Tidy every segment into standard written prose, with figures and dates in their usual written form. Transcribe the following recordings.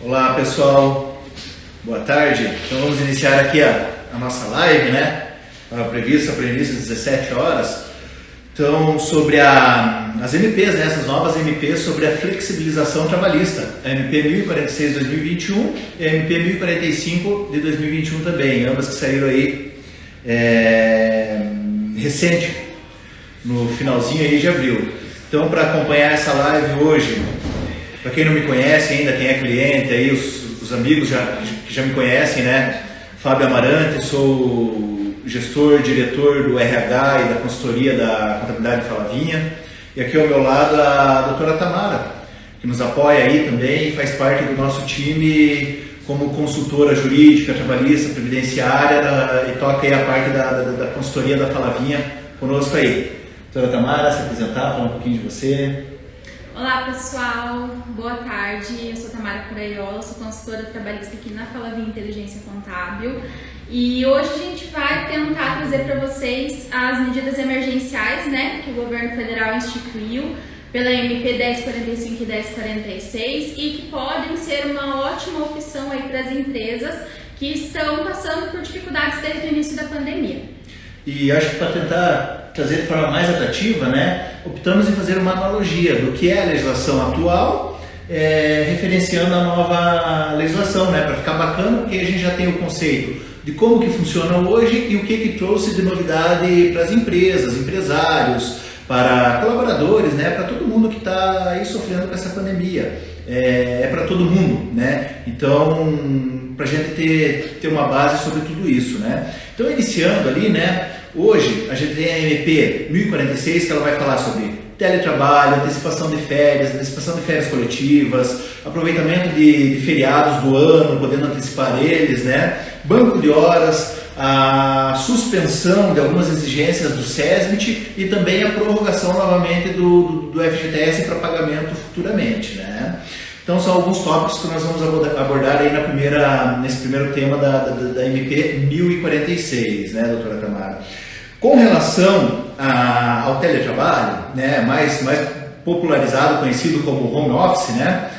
Olá pessoal, boa tarde. Então vamos iniciar aqui a nossa live, né? Estava prevista para o início às 17 horas. Então, sobre as MPs, né? Essas novas MPs sobre a flexibilização trabalhista. A MP 1046 de 2021 e a MP 1045 de 2021 também, ambas que saíram aí recente, no finalzinho aí de abril. Então, para acompanhar essa live hoje, para quem não me conhece ainda, quem é cliente, aí os amigos que já me conhecem, né? Fábio Amarante, sou gestor, diretor do RH e da consultoria da Contabilidade de Falavinha. E aqui ao meu lado a doutora Tamara, que nos apoia aí também e faz parte do nosso time como consultora jurídica, trabalhista, previdenciária e toca aí a parte da consultoria da Falavinha conosco aí. Doutora Tamara, se apresentar, falar um pouquinho de você. Olá pessoal, boa tarde, eu sou Tamara Curaiola, sou consultora trabalhista aqui na Falavinha Inteligência Contábil e hoje a gente vai tentar trazer para vocês as medidas emergenciais, né, que o governo federal instituiu pela MP 1045 e 1046 e que podem ser uma ótima opção aí para as empresas que estão passando por dificuldades desde o início da pandemia. E acho que para tentar trazer de forma mais atrativa, né, optamos em fazer uma analogia do que é a legislação atual, referenciando a nova legislação, né, para ficar bacana, porque a gente já tem o conceito de como que funciona hoje e o que trouxe de novidade para as empresas, empresários, para colaboradores, né, para todo mundo que está aí sofrendo com essa pandemia. É para todo mundo, né? Então, para a gente ter uma base sobre tudo isso, né? Então, iniciando ali, né? Hoje a gente tem a MP 1046, que ela vai falar sobre teletrabalho, antecipação de férias coletivas, aproveitamento de feriados do ano, podendo antecipar eles, né? Banco de horas, a suspensão de algumas exigências do SESMIT e também a prorrogação novamente do FGTS para pagamento futuramente, né? Então são alguns tópicos que nós vamos abordar aí nesse primeiro tema da MP 1046, né, doutora Tamara? Com relação ao teletrabalho, né, mais popularizado, conhecido como home office, né,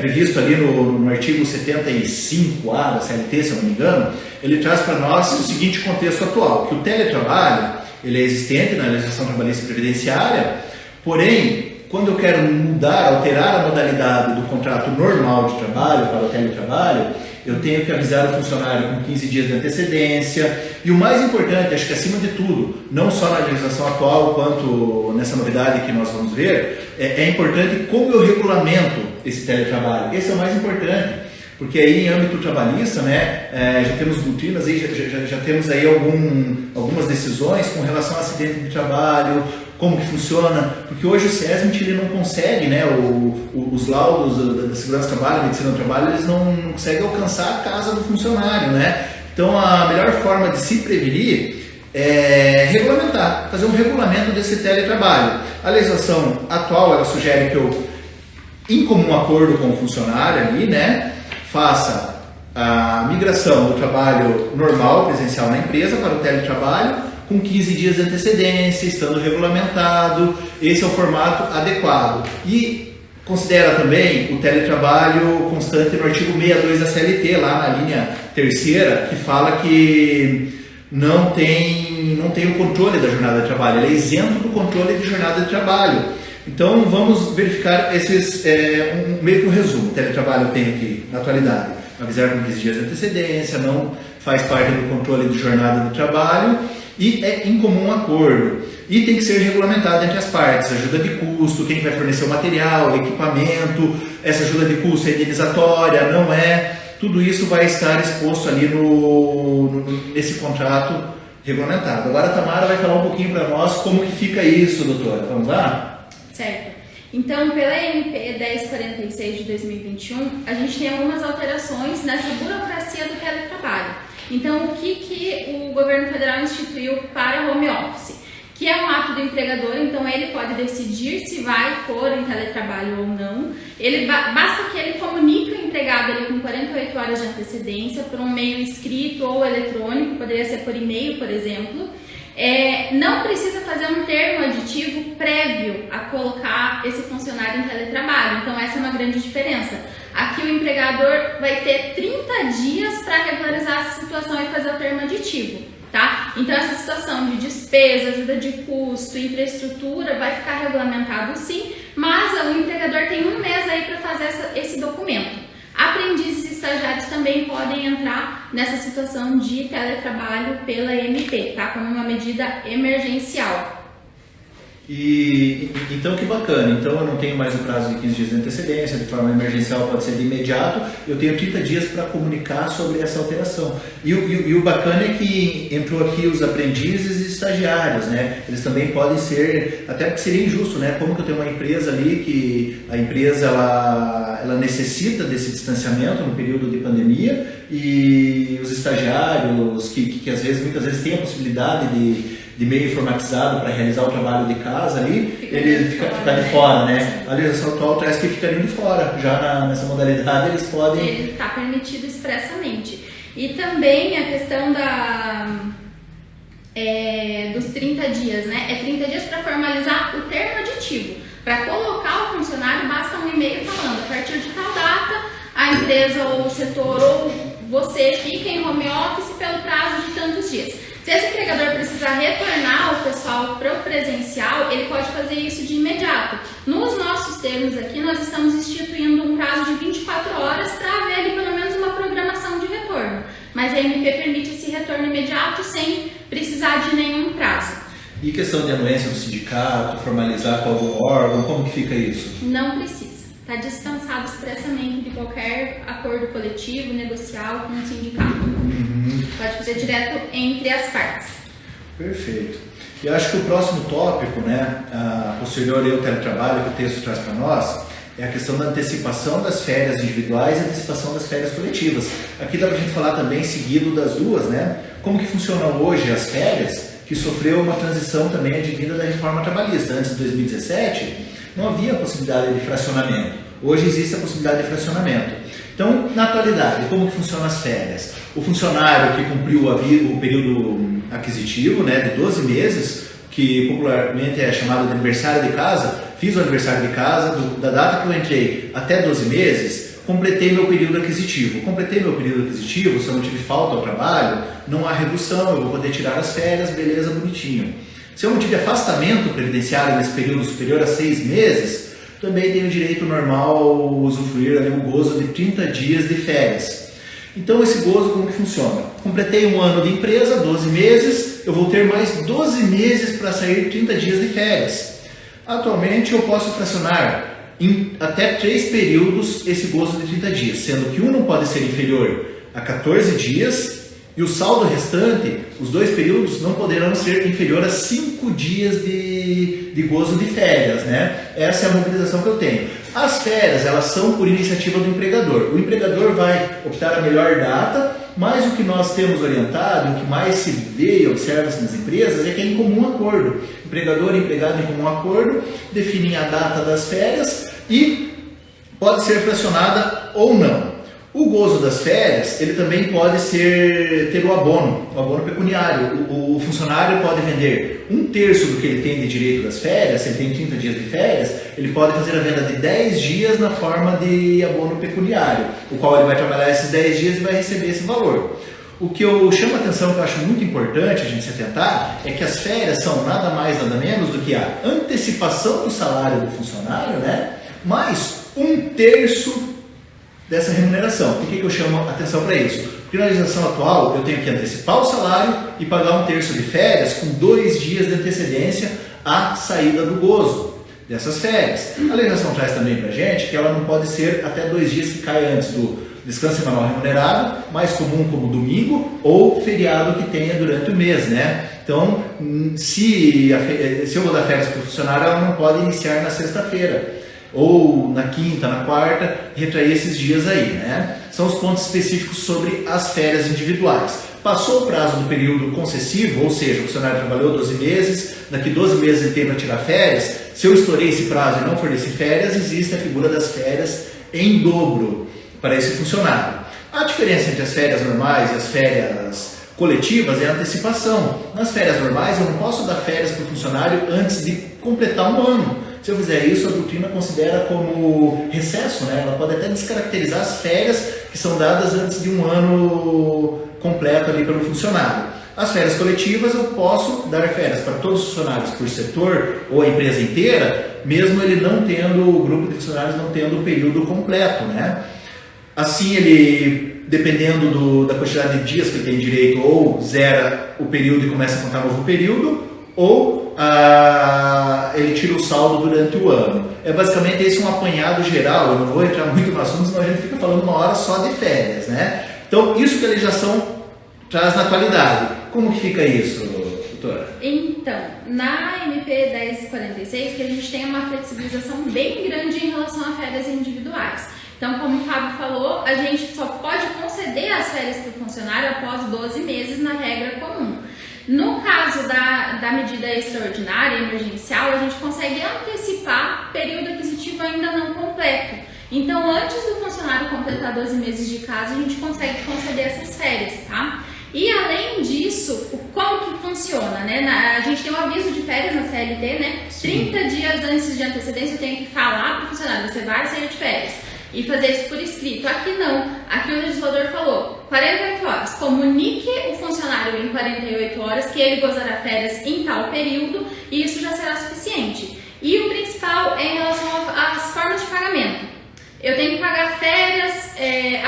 previsto ali no artigo 75A da CLT, se eu não me engano, ele traz para nós o seguinte contexto atual, que o teletrabalho ele é existente na legislação trabalhista e previdenciária, porém, quando eu quero alterar a modalidade do contrato normal de trabalho para o teletrabalho, eu tenho que avisar o funcionário com 15 dias de antecedência. E o mais importante, acho que acima de tudo, não só na legislação atual, quanto nessa novidade que nós vamos ver, é importante como eu regulamento esse teletrabalho. Esse é o mais importante, porque aí em âmbito trabalhista, né, já temos doutrinas, já temos aí algumas decisões com relação a acidente de trabalho, como que funciona, porque hoje o SESMIT ele não consegue, né, os laudos da segurança do trabalho, da medicina do trabalho, eles não conseguem alcançar a casa do funcionário, né? Então a melhor forma de se prevenir é regulamentar, fazer um regulamento desse teletrabalho. A legislação atual, ela sugere que eu, em comum acordo com o funcionário ali, né, faça a migração do trabalho normal, presencial na empresa, para o teletrabalho, com 15 dias de antecedência, estando regulamentado. Esse é o formato adequado. E considera também o teletrabalho constante no artigo 62 da CLT, lá na linha terceira, que fala que não tem o controle da jornada de trabalho, ele é isento do controle de jornada de trabalho. Então vamos verificar meio que um resumo. O teletrabalho tem aqui, na atualidade, avisar com 15 dias de antecedência, não faz parte do controle de jornada de trabalho, e é em comum acordo. E tem que ser regulamentado entre as partes, ajuda de custo, quem vai fornecer o material, equipamento, essa ajuda de custo é indenizatória, não é? Tudo isso vai estar exposto ali nesse contrato regulamentado. Agora a Tamara vai falar um pouquinho para nós como que fica isso, doutora. Vamos lá? Certo. Então, pela MP 1046 de 2021, a gente tem algumas alterações nessa burocracia do teletrabalho. Então, o que o governo federal instituiu para home office? Que é um ato do empregador, então ele pode decidir se vai pôr em teletrabalho ou não. Basta que ele comunique o empregado ali com 48 horas de antecedência por um meio escrito ou eletrônico, poderia ser por e-mail, por exemplo. Não precisa fazer um termo aditivo prévio a colocar esse funcionário em teletrabalho, então essa é uma grande diferença. Aqui o empregador vai ter 30 dias para regularizar essa situação e fazer o termo aditivo, tá? Então essa situação de despesa, ajuda de custo, infraestrutura vai ficar regulamentado sim, mas o empregador tem um mês aí para fazer esse documento. Aprendizes e estagiários também podem entrar nessa situação de teletrabalho pela MP, tá? Como uma medida emergencial. E então que bacana, então eu não tenho mais o prazo de 15 dias de antecedência, de forma emergencial pode ser de imediato, eu tenho 30 dias para comunicar sobre essa alteração. E o bacana é que entrou aqui os aprendizes e estagiários, né? Eles também podem ser, até porque seria injusto, né? Como que eu tenho uma empresa ali que a empresa ela necessita desse distanciamento no período de pandemia e os estagiários que às vezes, muitas vezes têm a possibilidade de meio informatizado para realizar o trabalho de casa ali, ele fica de fora, né? A legislação atual traz que ficariam de fora, já nessa modalidade eles podem... Ele está permitido expressamente. E também a questão dos 30 dias, né? É 30 dias para formalizar o termo aditivo. Para colocar o funcionário, basta um e-mail falando, a partir de tal data, a empresa ou o setor ou você fica em home office pelo prazo de tantos dias. Se esse empregador precisar retornar o pessoal para o presencial, ele pode fazer isso de imediato. Nos nossos termos aqui, nós estamos instituindo um prazo de 24 horas para haver ali pelo menos uma programação de retorno. Mas a MP permite esse retorno imediato sem precisar de nenhum prazo. E questão de anuência do sindicato, formalizar com algum órgão, como que fica isso? Não precisa. Está dispensado expressamente de qualquer acordo coletivo, negocial com o sindicato. Pode fazer direto entre as partes. Perfeito. E acho que o próximo tópico, né, posterior ao teletrabalho que o texto traz para nós, é a questão da antecipação das férias individuais e antecipação das férias coletivas. Aqui dá para a gente falar também seguido das duas, né? Como que funcionam hoje as férias, que sofreu uma transição também advinda da reforma trabalhista. Antes de 2017, não havia a possibilidade de fracionamento. Hoje existe a possibilidade de fracionamento. Então, na atualidade, como que funcionam as férias? O funcionário que cumpriu o período aquisitivo, né, de 12 meses, que popularmente é chamado de aniversário de casa, fiz o aniversário de casa, da data que eu entrei até 12 meses, completei meu período aquisitivo. Completei meu período aquisitivo, se eu não tive falta ao trabalho, não há redução, eu vou poder tirar as férias, beleza, bonitinho. Se eu não tive afastamento previdenciário nesse período superior a 6 meses, também tenho direito normal usufruir ali um gozo de 30 dias de férias. Então esse gozo como que funciona? Completei um ano de empresa, 12 meses, eu vou ter mais 12 meses para sair 30 dias de férias. Atualmente eu posso fracionar em até 3 períodos esse gozo de 30 dias, sendo que um não pode ser inferior a 14 dias e o saldo restante, os 2 períodos, não poderão ser inferior a 5 dias de gozo de férias, né? Essa é a mobilização que eu tenho. As férias, elas são por iniciativa do empregador. O empregador vai optar a melhor data, mas o que nós temos orientado, o que mais se vê e observa-se nas empresas é que é em comum acordo. Empregador e empregado em comum acordo definem a data das férias e pode ser fracionada ou não. O gozo das férias, ele também pode ter o abono pecuniário. O funcionário pode vender 1/3 do que ele tem de direito das férias, se ele tem 30 dias de férias, ele pode fazer a venda de 10 dias na forma de abono pecuniário, o qual ele vai trabalhar esses 10 dias e vai receber esse valor. O que eu chamo a atenção, que eu acho muito importante a gente se atentar, é que as férias são nada mais, nada menos do que a antecipação do salário do funcionário, né? Mais 1/3 dessa remuneração. Por que eu chamo a atenção para isso? Porque na legislação atual eu tenho que antecipar o salário e pagar 1/3 de férias com 2 dias de antecedência à saída do gozo dessas férias. A legislação traz também para a gente que ela não pode ser até 2 dias que cai antes do descanso semanal remunerado, mais comum como domingo ou feriado que tenha durante o mês, né? Então, se eu vou dar férias para o funcionário, ela não pode iniciar na sexta-feira, ou na quinta, na quarta, retrair esses dias aí, né? São os pontos específicos sobre as férias individuais. Passou o prazo do período concessivo, ou seja, o funcionário trabalhou 12 meses, daqui 12 meses ele tem para tirar férias, se eu estourei esse prazo e não forneci férias, existe a figura das férias em dobro para esse funcionário. A diferença entre as férias normais e as férias coletivas é a antecipação. Nas férias normais eu não posso dar férias para o funcionário antes de completar um ano. Se eu fizer isso, a doutrina considera como recesso, né? Ela pode até descaracterizar as férias que são dadas antes de um ano completo ali pelo funcionário. As férias coletivas eu posso dar férias para todos os funcionários por setor ou a empresa inteira, mesmo ele não tendo, o grupo de funcionários não tendo o período completo, né? Assim ele, dependendo da quantidade de dias que ele tem direito, ou zera o período e começa a contar um novo período, ou ele tira o saldo durante o ano. É basicamente esse um apanhado geral, eu não vou entrar muito no assunto, senão a gente fica falando uma hora só de férias, né? Então, isso que a legislação traz na atualidade. Como que fica isso, doutora? Então, na MP 1046, que a gente tem uma flexibilização bem grande em relação a férias individuais. Então, como o Fábio falou, a gente só pode conceder as férias para o funcionário após 12 meses na regra comum. No caso da medida extraordinária, emergencial, a gente consegue antecipar período aquisitivo ainda não completo. Então, antes do funcionário completar 12 meses de casa, a gente consegue conceder essas férias, tá? E além disso, como que funciona, né? A gente tem um aviso de férias na CLT, né? Sim. 30 dias antes de antecedência eu tenho que falar para o funcionário, você vai sair de férias. E fazer isso por escrito. Aqui não. Aqui o legislador falou 48 horas. Comunique o funcionário em 48 horas que ele gozará férias em tal período e isso já será suficiente. E o principal é em relação às formas de pagamento. Eu tenho que pagar férias e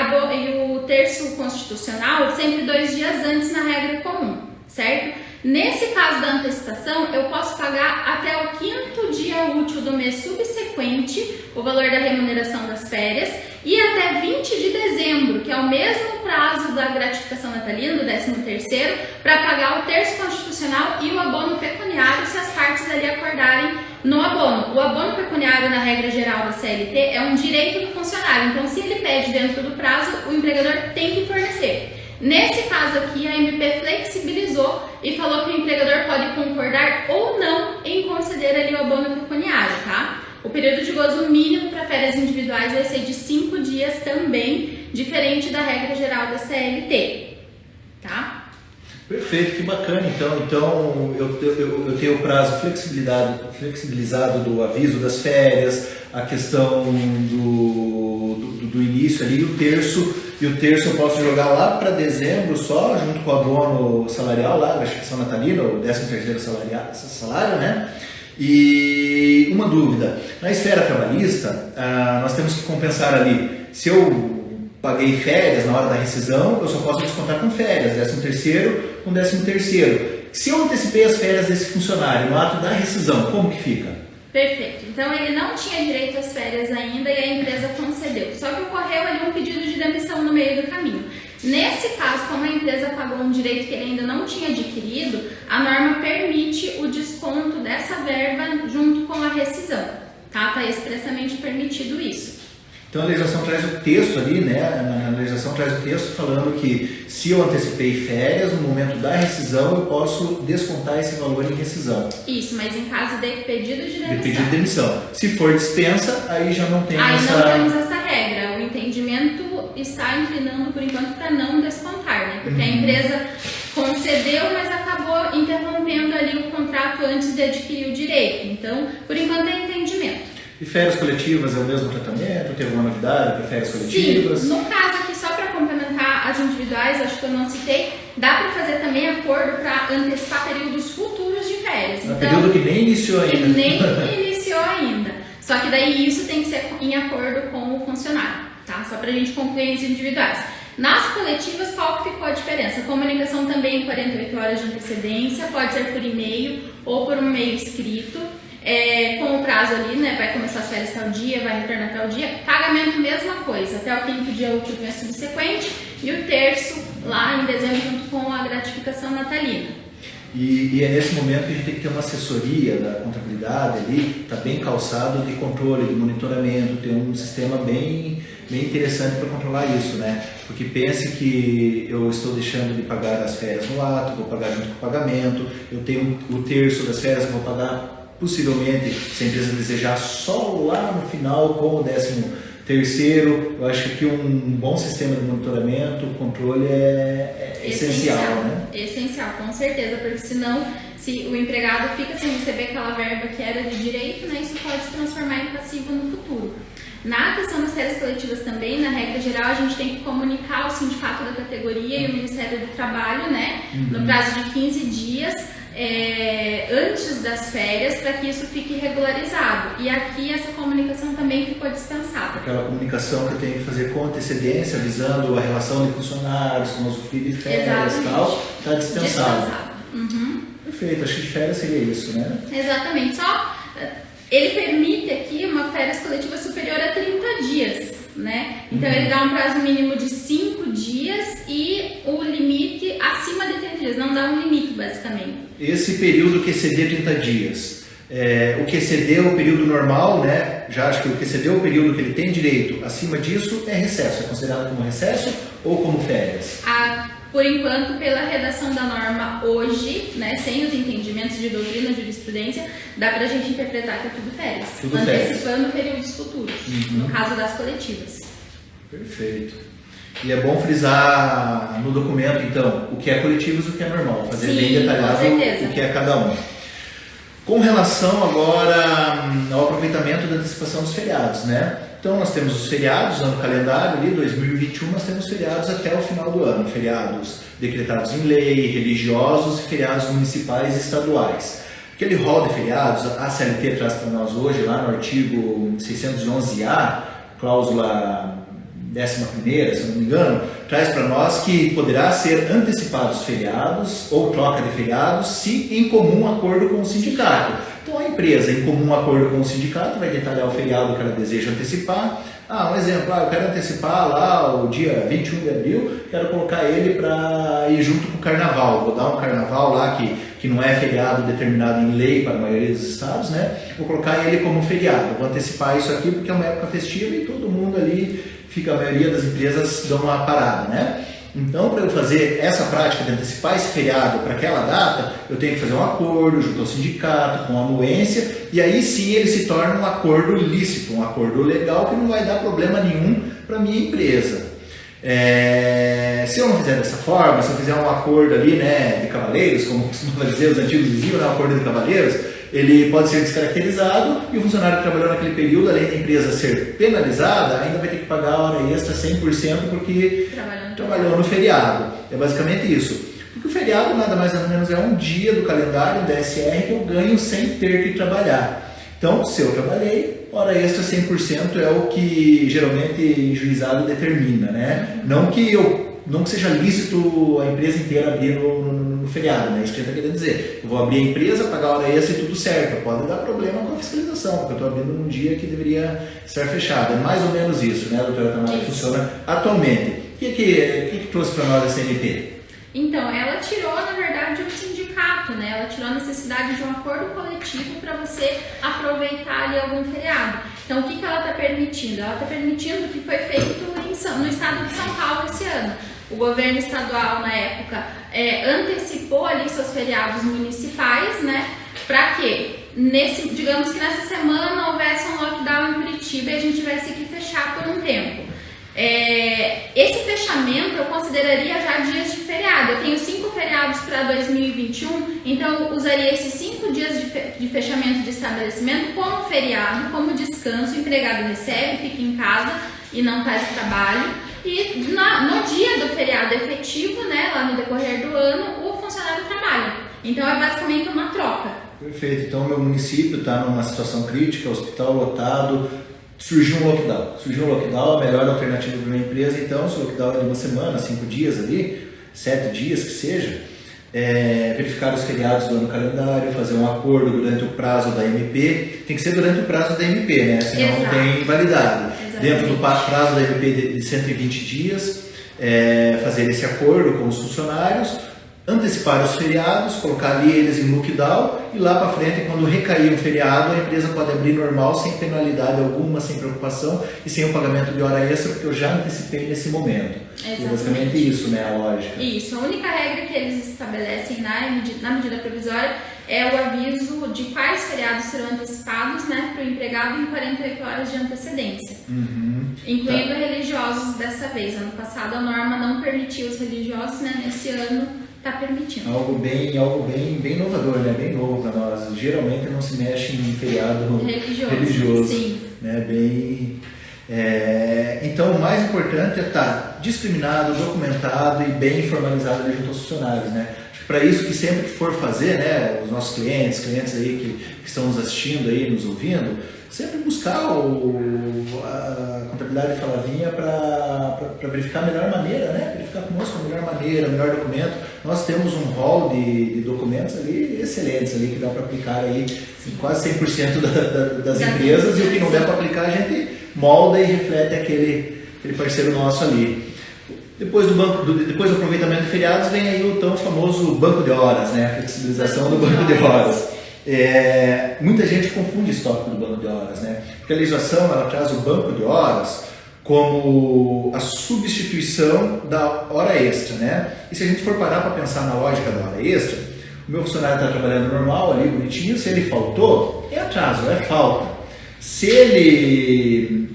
o terço constitucional sempre 2 dias antes na regra comum, certo? Nesse caso da antecipação, eu posso pagar até o 5º dia útil do mês subsequente o valor da remuneração das férias e até 20 de dezembro, que é o mesmo prazo da gratificação natalina, do 13º, para pagar o terço constitucional e o abono pecuniário se as partes ali acordarem no abono. O abono pecuniário, na regra geral da CLT, é um direito do funcionário, então se ele pede dentro do prazo, o empregador tem que fornecer. Nesse caso aqui, a MP flexibilizou e falou que o empregador pode concordar ou não em conceder ali o abono pecuniário, tá? O período de gozo mínimo para férias individuais vai ser de 5 dias também, diferente da regra geral da CLT, tá? Perfeito, que bacana. Então eu tenho o prazo flexibilizado do aviso das férias, a questão do início ali, o terço eu posso jogar lá para dezembro só, junto com o abono salarial lá, a gratificação natalina, o 13º salário, né? E uma dúvida, na esfera trabalhista, nós temos que compensar ali, se eu paguei férias na hora da rescisão, eu só posso descontar com férias, 13º com 13º. Se eu antecipei as férias desse funcionário no ato da rescisão, como que fica? Perfeito. Então ele não tinha direito às férias ainda e a empresa concedeu. Só que ocorreu ali um pedido de demissão no meio do caminho. Nesse caso, como a empresa pagou um direito que ele ainda não tinha adquirido, a norma permite o desconto dessa verba junto com a rescisão. Tá? Está expressamente permitido isso. Então a legislação traz o texto ali, né? Na legislação traz o texto falando que se eu antecipei férias, no momento da rescisão, eu posso descontar esse valor em rescisão. Isso, mas em caso de pedido de demissão. De pedido de demissão. Se for dispensa, aí já não tem essa... Aí não temos essa regra. O entendimento está inclinando, por enquanto, para não descontar, né? Porque a empresa concedeu, mas acabou interrompendo ali o contrato antes de adquirir o direito. Então, por enquanto, é entendimento. E férias coletivas é o mesmo tratamento? Tem alguma novidade para férias coletivas? Sim, no caso aqui, só para complementar as individuais, acho que eu não citei, dá para fazer também acordo para antecipar períodos futuros de férias. Um período que nem iniciou ainda. Que nem iniciou ainda. Só que daí isso tem que ser em acordo com o funcionário, tá? Só para a gente concluir as individuais. Nas coletivas, qual que ficou a diferença? A comunicação também em 48 horas de antecedência, pode ser por e-mail ou por um e-mail escrito. Com o prazo ali, né, vai começar as férias tal dia, vai retornar tal dia, pagamento mesma coisa, até o 5º dia útil do mês subsequente e o terço lá em dezembro junto com a gratificação natalina. E é nesse momento que a gente tem que ter uma assessoria da contabilidade ali, está bem calçado de controle, de monitoramento, tem um sistema bem interessante para controlar isso, né? Porque pense que eu estou deixando de pagar as férias no ato, vou pagar junto com o pagamento, eu tenho o terço das férias que vou pagar possivelmente, se a empresa desejar, só lá no final com o 13º. Eu acho que um bom sistema de monitoramento, controle é essencial, né? Essencial, com certeza, porque senão, se o empregado fica sem receber aquela verba que era de direito, né, isso pode se transformar em passivo no futuro. Na questão das férias coletivas também, na regra geral, a gente tem que comunicar ao sindicato da categoria e o Ministério do Trabalho, né, no prazo de 15 dias, antes das férias, para que isso fique regularizado. E aqui essa comunicação também ficou dispensada. Aquela comunicação que eu tenho que fazer com antecedência, visando a relação de funcionários, com usufruir de férias e tal, está dispensado. Uhum. Perfeito, acho que de férias seria isso, né? Exatamente, só ele permite aqui uma férias coletiva superior a 30 dias, né? Então ele dá um prazo mínimo de 5 dias e o limite acima de 30 dias, não dá um limite basicamente. Esse período que exceder 30 dias, o que exceder o período normal, né? Já acho que o que exceder o período que ele tem direito, acima disso é recesso, é considerado como recesso ou como férias? Por enquanto, pela redação da norma hoje, né, sem os entendimentos de doutrina, jurisprudência, dá pra gente interpretar que é tudo férias, antecipando períodos futuros, no caso das coletivas. Perfeito. E é bom frisar no documento, então, o que é coletivos e o que é normal, fazer bem detalhado o que é cada um. Com relação agora ao aproveitamento da antecipação dos feriados, né? Então nós temos os feriados no calendário ali, 2021 nós temos feriados até o final do ano, feriados decretados em lei, religiosos e feriados municipais e estaduais. Aquele rol de feriados, a CLT traz para nós hoje, lá no artigo 611A, cláusula 11ª, se não me engano, traz para nós que poderá ser antecipados feriados ou troca de feriados se em comum acordo com o sindicato. Então a empresa, em comum acordo com o sindicato, vai detalhar o feriado que ela deseja antecipar. Um exemplo, eu quero antecipar lá o dia 21 de abril, quero colocar ele para ir junto com o carnaval. Vou dar um carnaval lá que não é feriado determinado em lei para a maioria dos estados, né? Vou colocar ele como feriado. Vou antecipar isso aqui porque é uma época festiva e todo mundo ali fica, a maioria das empresas dão uma parada, né? Então, para eu fazer essa prática de antecipar esse feriado para aquela data, eu tenho que fazer um acordo junto ao sindicato, com anuência, e aí sim ele se torna um acordo lícito, um acordo legal que não vai dar problema nenhum para a minha empresa. Se eu não fizer dessa forma, se eu fizer um acordo ali, né, de cavaleiros, como costumam dizer os antigos diziam, né, um acordo de cavaleiros, ele pode ser descaracterizado e o funcionário que trabalhou naquele período, além da empresa ser penalizada, ainda vai ter que pagar a hora extra 100% porque trabalhou no feriado. É basicamente isso. Porque o feriado nada mais nada menos é um dia do calendário, um DSR, que eu ganho sem ter que trabalhar. Então, se eu trabalhei, hora extra 100% é o que geralmente o juizado determina, né? Não que seja lícito a empresa inteira abrir no feriado, né? Isso que ele está querendo dizer. Eu vou abrir a empresa, pagar a hora extra e tudo certo. Pode dar problema com a fiscalização, porque eu estou abrindo num dia que deveria estar fechado. É mais ou menos isso, né, doutora Tamara, que funciona atualmente. O que trouxe para nós a CNT? Então, ela tirou, na verdade, o sindicato, né? Ela tirou a necessidade de um acordo coletivo para você aproveitar ali algum feriado. Então, o que ela está permitindo? Ela está permitindo o que foi feito no estado de São Paulo esse ano. O governo estadual, na época, antecipou ali seus feriados municipais, né? Para quê? Digamos que nessa semana houvesse um lockdown em Curitiba e a gente vai seguir fechar por um tempo. Esse fechamento eu consideraria já dias de feriado. Eu tenho 5 feriados para 2021, então eu usaria esses 5 dias de fechamento de estabelecimento como feriado, como descanso. O empregado recebe, fica em casa e não faz o trabalho. E no dia do feriado efetivo, né, lá no decorrer do ano, o funcionário trabalha. Então é basicamente uma troca. Perfeito. Então meu município está numa situação crítica, hospital lotado. Surgiu um lockdown, a melhor alternativa para uma empresa. Então, se o lockdown é de uma semana, 5 dias ali, 7 dias que seja, verificar os feriados do ano calendário, fazer um acordo durante o prazo da MP. Tem que ser durante o prazo da MP, né? Senão não tem validade. Dentro do prazo da MP de 120 dias, fazer esse acordo com os funcionários, antecipar os feriados, colocar ali eles em lockdown e lá para frente, quando recair um feriado, a empresa pode abrir normal, sem penalidade alguma, sem preocupação e sem o pagamento de hora extra, porque eu já antecipei nesse momento. É basicamente isso, né, a lógica. Isso, a única regra que eles estabelecem na medida provisória é o aviso de quais feriados serão antecipados, né, para o empregado em 48 horas de antecedência. Incluindo religiosos dessa vez. Ano passado a norma não permitia os religiosos, né, nesse ano está permitindo. Algo bem inovador, né? Bem novo para nós. Geralmente não se mexe em feriado religioso. Sim. Né? Então, o mais importante é estar discriminado, documentado e bem formalizado junto aos funcionários, né? Para isso que sempre que for fazer, né, os nossos clientes aí que estão nos assistindo aí, nos ouvindo, sempre buscar a contabilidade de Flavinha para verificar a melhor maneira, né? Verificar conosco a melhor maneira, o melhor documento. Nós temos um rol de documentos ali excelentes ali que dá para aplicar aí em quase 100% das empresas, e o que não der para aplicar a gente molda e reflete aquele parceiro nosso ali. Depois do aproveitamento de feriados vem aí o tão famoso banco de horas, né? A flexibilização do banco de horas. Muita gente confunde esse tópico do banco de horas, né? Porque a legislação ela traz o banco de horas como a substituição da hora extra, né? E se a gente for parar para pensar na lógica da hora extra, o meu funcionário está trabalhando normal ali, bonitinho, se ele faltou, é atraso, é falta. Se ele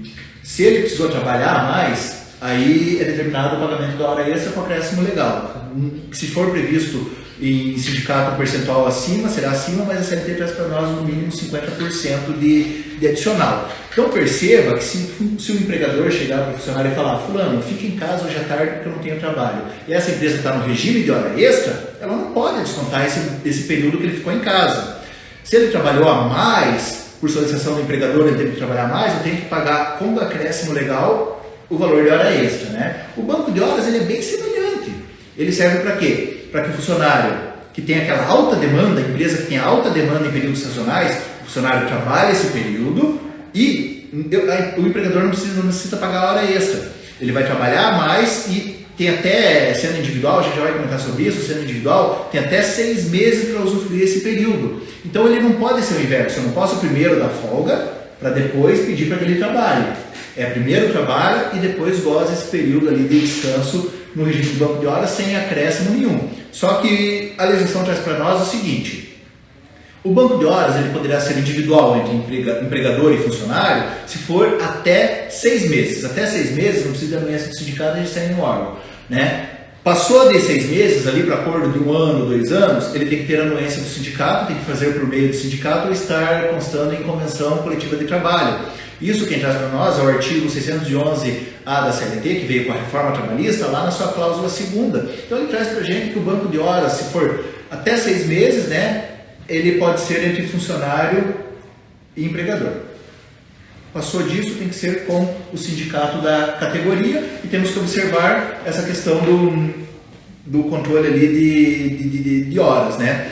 precisou trabalhar mais, aí é determinado o pagamento da hora extra com acréscimo legal. Se for previsto em sindicato percentual acima, será acima, mas a CLT traz para nós no mínimo 50% de adicional. Então perceba que se o empregador chegar para o funcionário e falar: fulano, fica em casa hoje à tarde porque eu não tenho trabalho, e essa empresa está no regime de hora extra, ela não pode descontar esse período que ele ficou em casa. Se ele trabalhou a mais, por solicitação do empregador, ele teve que trabalhar mais, eu tenho que pagar com acréscimo legal o valor de hora extra, né? O banco de horas ele é bem semelhante. Ele serve para quê? Para que o funcionário que tem aquela alta demanda, a empresa que tem alta demanda em períodos sazonais, o funcionário trabalha esse período e o empregador não necessita pagar a hora extra. Ele vai trabalhar mais e tem até, sendo individual, a gente já vai comentar sobre isso, sendo individual, tem até 6 meses para usufruir esse período. Então ele não pode ser o inverso, eu não posso primeiro dar folga para depois pedir para que ele trabalhe. Primeiro trabalha e depois goza esse período ali de descanso no regime do banco de horas sem acréscimo nenhum. Só que a legislação traz para nós o seguinte: o banco de horas ele poderá ser individual entre empregador e funcionário se for até 6 meses. Até 6 meses não precisa de anuência do sindicato, a gente sai no órgão, né? Passou de 6 meses ali para acordo de 1 ano, 2 anos, ele tem que ter anuência do sindicato, tem que fazer por meio do sindicato ou estar constando em convenção coletiva de trabalho. Isso quem traz para nós é o artigo 611-A da CLT, que veio com a reforma trabalhista, lá na sua cláusula 2ª. Então ele traz para a gente que o banco de horas, se for até 6 meses, né, ele pode ser entre funcionário e empregador. Passou disso, tem que ser com o sindicato da categoria, e temos que observar essa questão do controle ali de horas, né?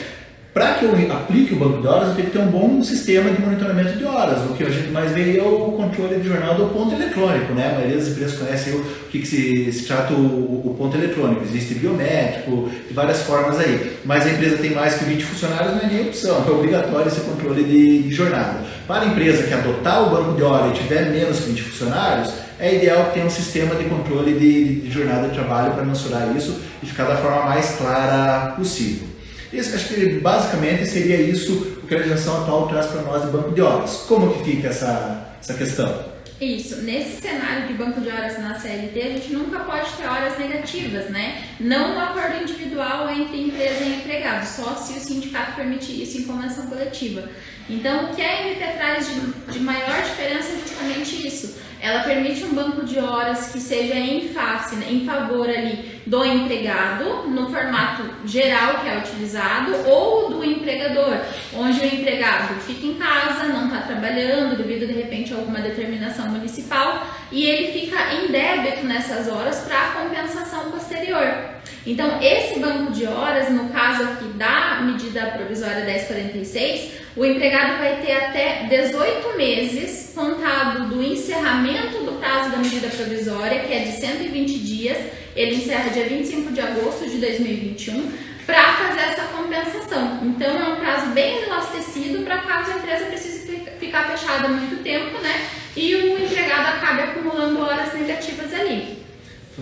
Para que eu aplique o banco de horas, eu tenho que ter um bom sistema de monitoramento de horas. O que a gente mais vê é o controle de jornal do ponto eletrônico, né? A maioria das empresas conhece o que se trata o ponto eletrônico. Existe biométrico, de várias formas aí. Mas a empresa tem mais que 20 funcionários, não é nem opção, é obrigatório esse controle de jornada. Para a empresa que adotar o banco de horas e tiver menos que 20 funcionários, é ideal que tenha um sistema de controle de jornada de trabalho para mensurar isso e ficar da forma mais clara possível. Acho que basicamente seria isso o que a legislação atual traz para nós de banco de horas. Como que fica essa questão? Isso, nesse cenário de banco de horas na CLT, a gente nunca pode ter horas negativas, né? Não no acordo individual entre empresa e empregado, só se o sindicato permitir isso em convenção coletiva. Então, o que a MP traz de maior diferença é justamente isso. Ela permite um banco de horas que seja em face, né, em favor ali do empregado, no formato geral que é utilizado, ou do empregador, onde o empregado fica em casa, não está trabalhando devido de repente a alguma determinação municipal, e ele fica em débito nessas horas para a compensação posterior. Então, esse banco de horas, no caso aqui da medida provisória 1046, o empregado vai ter até 18 meses contado do encerramento do prazo da medida provisória, que é de 120 dias, ele encerra dia 25 de agosto de 2021, para fazer essa compensação. Então, é um prazo bem elastecido para caso a empresa precise ficar fechada há muito tempo, né? E o empregado acabe acumulando horas negativas ali.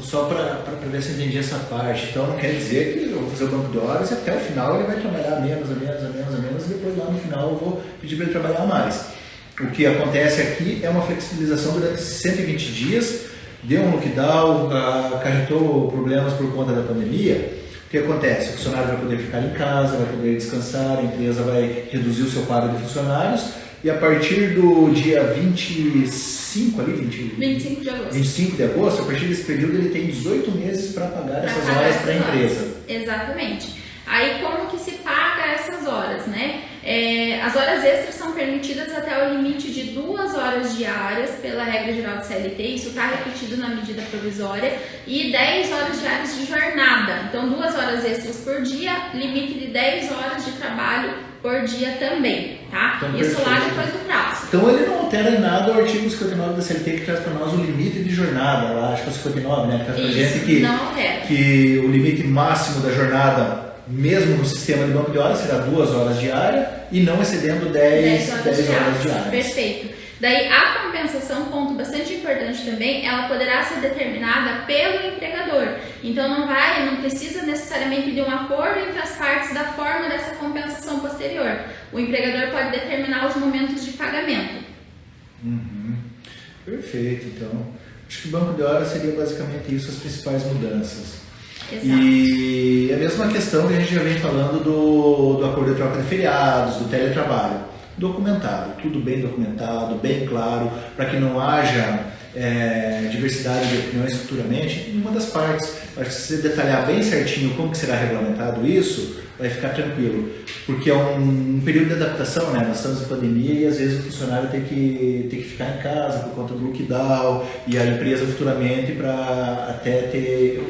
Só para ver se eu entendi essa parte. Então não quer dizer que eu vou fazer o banco de horas e até o final ele vai trabalhar menos, e depois lá no final eu vou pedir para ele trabalhar mais. O que acontece aqui é uma flexibilização durante esses 120 dias, deu um lockdown, acarretou problemas por conta da pandemia, que acontece? O funcionário vai poder ficar em casa, vai poder descansar, a empresa vai reduzir o seu quadro de funcionários e a partir do dia 25 de agosto. 25 de agosto, a partir desse período ele tem 18 meses para pagar essas horas para a empresa. Exatamente. Aí como que se paga essas horas, né? As horas extras são permitidas até o limite de 2 horas diárias pela regra geral do CLT, isso está repetido na medida provisória, e 10 horas diárias de jornada. Então 2 horas extras por dia, limite de 10 horas de trabalho por dia também, tá? Então, isso perfeito. lá depois do prazo. Então ele não altera em nada o artigo 59 da CLT que traz para nós o limite de jornada, lá acho que é o 59, né? Que traz pra gente que o limite máximo da jornada, mesmo no sistema de banco de horas, será 2 horas diárias e não excedendo 10 horas diárias. Perfeito. Daí a compensação, ponto bastante importante também, ela poderá ser determinada pelo empregador. Então não precisa necessariamente de um acordo entre as partes da forma dessa compensação posterior. O empregador pode determinar os momentos de pagamento. Perfeito, então. Acho que o banco de horas seria basicamente isso, as principais mudanças. Exato. E a mesma questão que a gente já vem falando do acordo de troca de feriados, do teletrabalho. Documentado, tudo bem documentado, bem claro, para que não haja diversidade de opiniões futuramente em uma das partes. Acho que se você detalhar bem certinho como que será regulamentado isso, vai ficar tranquilo. Porque é um período de adaptação, né? Nós estamos em pandemia e às vezes o funcionário tem que ficar em casa por conta do lockdown e a empresa futuramente para até ter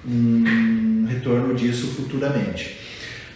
um retorno disso futuramente.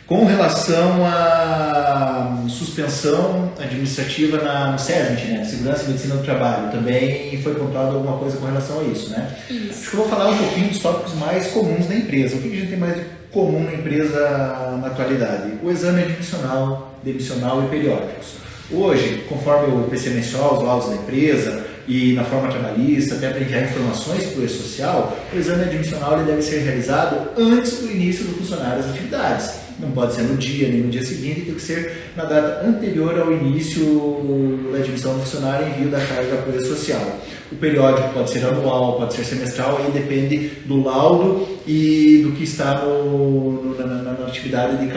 Com relação à suspensão administrativa no SESMIT, né, Segurança e Medicina do Trabalho, também foi pontuado alguma coisa com relação a isso, né? Isso. Acho que eu vou falar um pouquinho dos tópicos mais comuns da empresa. O que a gente tem mais de comum na empresa na atualidade? O exame admissional, demissional e periódicos. Hoje, conforme o PC mensual, os laudos da empresa e na forma trabalhista, até para enviar informações para o E-Social, o exame admissional ele deve ser realizado antes do início do funcionário às atividades. Não pode ser no dia nem no dia seguinte, tem que ser na data anterior ao início da admissão do funcionário e envio da carga para o E-Social. O periódico pode ser anual, pode ser semestral, aí depende do laudo e do que está na atividade de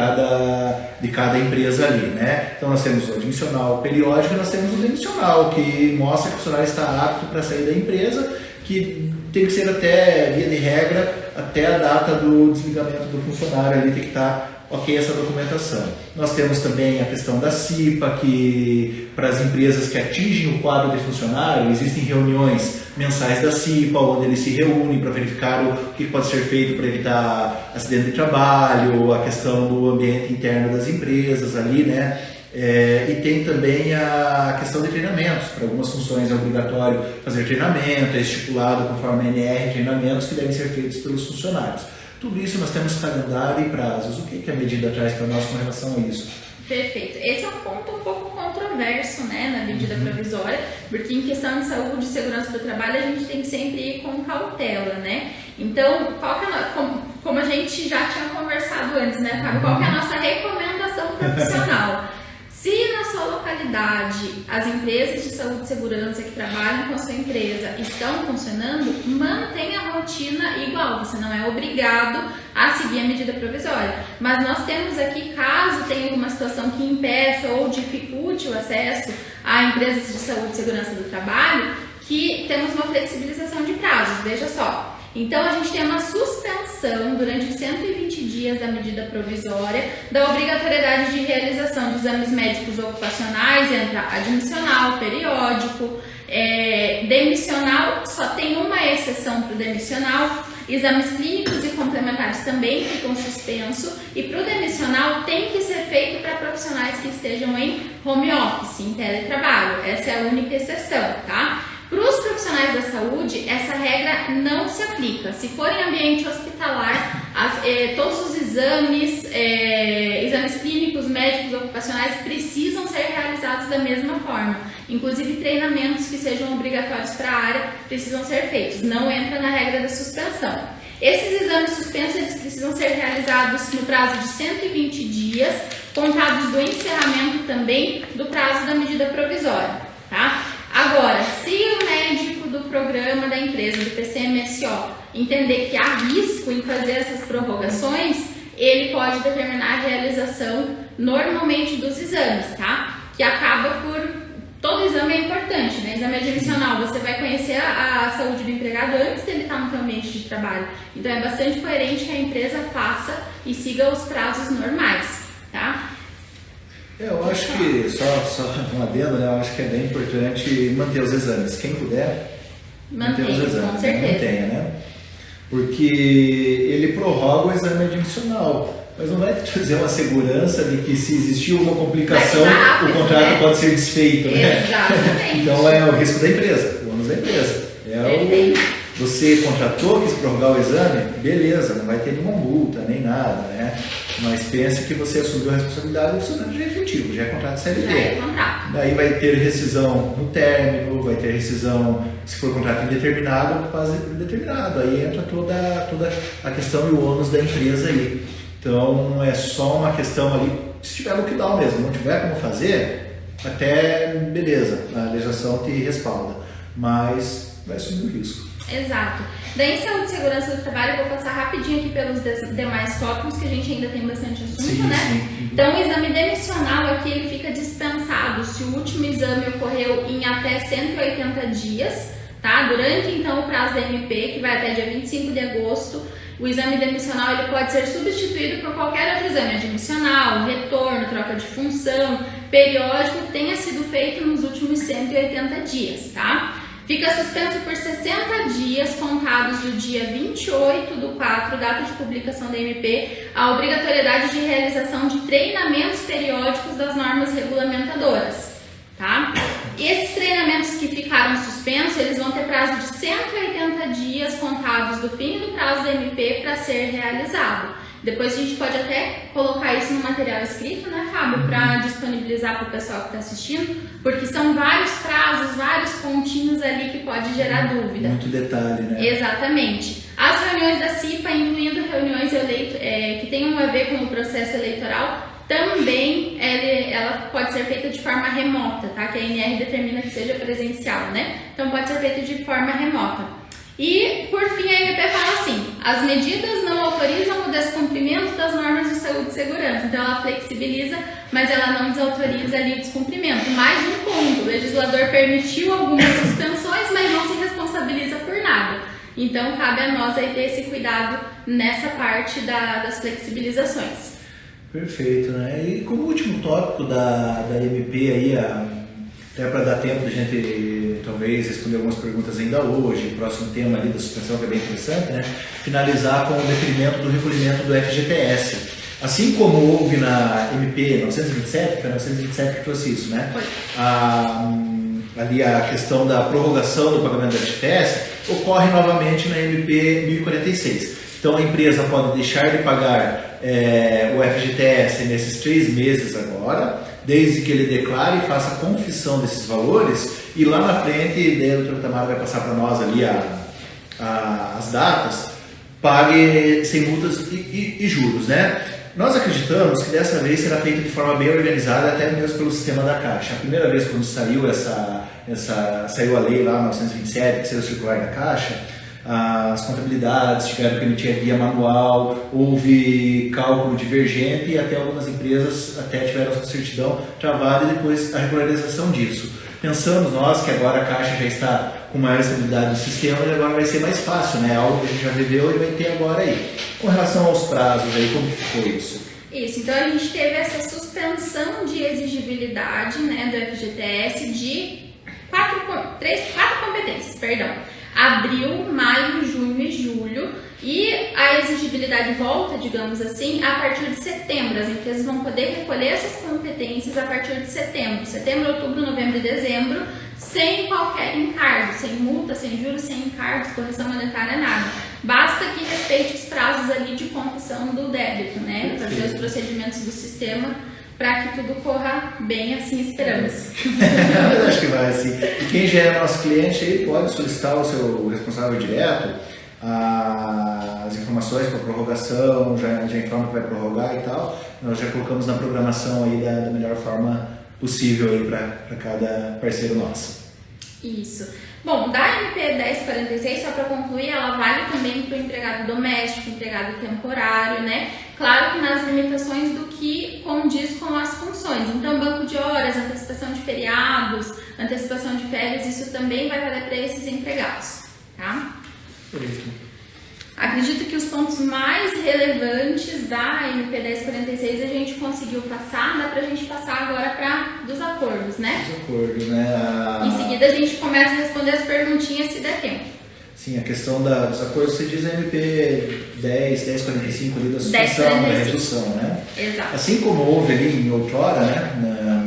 cada empresa ali, né? Então nós temos o admissional, o periódico e nós temos o demissional, que mostra que o funcionário está apto para sair da empresa, que tem que ser até, via de regra, até a data do desligamento do funcionário ali tem que estar ok essa documentação. Nós temos também a questão da CIPA, que para as empresas que atingem o quadro de funcionário, existem reuniões mensais da CIPA, onde eles se reúnem para verificar o que pode ser feito para evitar acidente de trabalho, a questão do ambiente interno das empresas ali, né? E tem também a questão de treinamentos. Para algumas funções é obrigatório fazer treinamento, é estipulado conforme a NR, treinamentos que devem ser feitos pelos funcionários. Tudo isso nós temos calendário e prazos. O que a medida traz para nós com relação a isso? Perfeito. Esse é um ponto um pouco controverso, né, na medida provisória, porque em questão de saúde e segurança do trabalho a gente tem que sempre ir com cautela, né? Então, como a gente já tinha conversado antes, né, Fábio, qual que é a nossa recomendação profissional? Se na sua localidade as empresas de saúde e segurança que trabalham com a sua empresa estão funcionando, mantenha a rotina igual, você não é obrigado a seguir a medida provisória. Mas nós temos aqui, caso tenha alguma situação que impeça ou dificulte o acesso a empresas de saúde e segurança do trabalho, que temos uma flexibilização de prazos, veja só. Então, a gente tem uma suspensão durante os 120 dias da medida provisória da obrigatoriedade de realização de exames médicos ocupacionais, entra admissional, periódico, demissional, só tem uma exceção para o demissional, exames clínicos e complementares também ficam suspensos e para o demissional tem que ser feito para profissionais que estejam em home office, em teletrabalho, essa é a única exceção, tá? Para os profissionais da saúde, essa regra não se aplica. Se for em ambiente hospitalar, todos os exames clínicos, médicos, ocupacionais precisam ser realizados da mesma forma. Inclusive, treinamentos que sejam obrigatórios para a área precisam ser feitos. Não entra na regra da suspensão. Esses exames suspensos eles precisam ser realizados no prazo de 120 dias, contados do encerramento também do prazo da medida provisória, tá? Agora, se o médico do programa da empresa, do PCMSO, entender que há risco em fazer essas prorrogações, ele pode determinar a realização normalmente dos exames, tá? Que acaba por... Todo exame é importante, né? Exame admissional, você vai conhecer a saúde do empregado antes dele estar no seu ambiente de trabalho. Então é bastante coerente que a empresa faça e siga os prazos normais, tá? Eu acho que, só um adendo, né? Eu acho que é bem importante manter os exames. Quem puder, manter os exames. Com certeza. Mantenha, né? Porque ele prorroga o exame admissional. Mas não vai trazer uma segurança de que se existir uma complicação, rápido, o contrato, né? Pode ser desfeito, né? Exatamente. Então é o risco da empresa, o ônus da empresa. Você contratou, quis prorrogar o exame, beleza, não vai ter nenhuma multa, nem nada, né? Mas pense que você assumiu a responsabilidade do funcionário já é efetivo, já é contrato CLT. Já é contrato. Daí vai ter rescisão no término, vai ter rescisão se for contrato indeterminado, quase indeterminado. Aí entra toda a questão e o ônus da empresa aí. Então é só uma questão ali, se tiver lockdown mesmo, não tiver como fazer, até beleza, a legislação te respalda, mas vai assumir o risco. Exato. Daí em saúde e segurança do trabalho, eu vou passar rapidinho aqui pelos demais tópicos, que a gente ainda tem bastante assunto, Sim. Então o exame demissional aqui, ele fica dispensado se o último exame ocorreu em até 180 dias, tá? Durante então o prazo da MP, que vai até dia 25 de agosto, o exame demissional ele pode ser substituído por qualquer outro exame admissional, retorno, troca de função, periódico que tenha sido feito nos últimos 180 dias, tá? Fica suspenso por 60 dias contados do dia 28/4, data de publicação da MP, a obrigatoriedade de realização de treinamentos periódicos das normas regulamentadoras, tá? Esses treinamentos que ficaram suspensos, eles vão ter prazo de 180 dias contados do fim do prazo da MP para ser realizado. Depois a gente pode até colocar isso no material escrito, né, Fábio, para disponibilizar para o pessoal que está assistindo, porque são vários prazos, vários pontinhos ali que pode gerar dúvida. Muito detalhe, né? Exatamente. As reuniões da CIPA, incluindo reuniões que tenham a ver com o processo eleitoral, também ela pode ser feita de forma remota, tá? Que a ANR determina que seja presencial, né? Então pode ser feita de forma remota. E, por fim, a MP fala assim, as medidas não autorizam o descumprimento das normas de saúde e segurança. Então, ela flexibiliza, mas ela não desautoriza ali o descumprimento. Mais um ponto, o legislador permitiu algumas suspensões, mas não se responsabiliza por nada. Então, cabe a nós aí ter esse cuidado nessa parte das flexibilizações. Perfeito, né? E como último tópico da MP aí, até para dar tempo de a gente talvez responder algumas perguntas ainda hoje, o próximo tema ali da suspensão que é bem interessante, né? Finalizar com o deferimento do recolhimento do FGTS. Assim como houve na MP 927, foi a 927 que trouxe isso, né? Ali a questão da prorrogação do pagamento do FGTS ocorre novamente na MP 1046. Então a empresa pode deixar de pagar o FGTS nesses 3 meses agora, desde que ele declare e faça a confissão desses valores, e lá na frente, a doutora Tamara vai passar para nós ali as datas, pague sem multas e juros, né? Nós acreditamos que dessa vez será feito de forma bem organizada, até mesmo pelo sistema da Caixa. A primeira vez quando saiu saiu a lei lá, 927, que saiu circular da Caixa, as contabilidades tiveram que emitir a guia manual, houve cálculo divergente e até algumas empresas até tiveram sua certidão travada e depois a regularização disso. Pensamos nós que agora a Caixa já está com maior estabilidade no sistema e agora vai ser mais fácil, né? Algo que a gente já viveu e vai ter agora aí. Com relação aos prazos aí, como que ficou isso? Isso, então a gente teve essa suspensão de exigibilidade, né, do FGTS de quatro competências, perdão. Abril, maio, junho e julho, e a exigibilidade volta, digamos assim, a partir de setembro. As empresas vão poder recolher essas competências a partir de setembro, outubro, novembro e dezembro, sem qualquer encargo, sem multa, sem juros, sem encargos, correção monetária, nada. Basta que respeite os prazos ali de confissão do débito, né? Fazer os procedimentos do sistema para que tudo corra bem, assim esperamos. Eu acho que vai assim. E quem já é nosso cliente aí pode solicitar o seu responsável direto as informações para prorrogação, já informa que vai prorrogar e tal. Nós já colocamos na programação aí da melhor forma possível aí para cada parceiro nosso. Isso. Bom, da MP 1046, só para concluir, ela vale também para o empregado doméstico, empregado temporário, né? Claro que nas limitações do que condiz com as funções. Então, banco de horas, antecipação de feriados, antecipação de férias, isso também vai valer para esses empregados, tá? Acredito que os pontos mais relevantes da MP 1046 a gente conseguiu passar, dá pra gente passar agora para dos acordos, né? Dos acordos, né? Em seguida a gente começa a responder as perguntinhas se der tempo. Sim, a questão dos acordos, você diz a MP 1045 ali da suspensão, da redução, né? Exato. Assim como houve ali em outrora, né,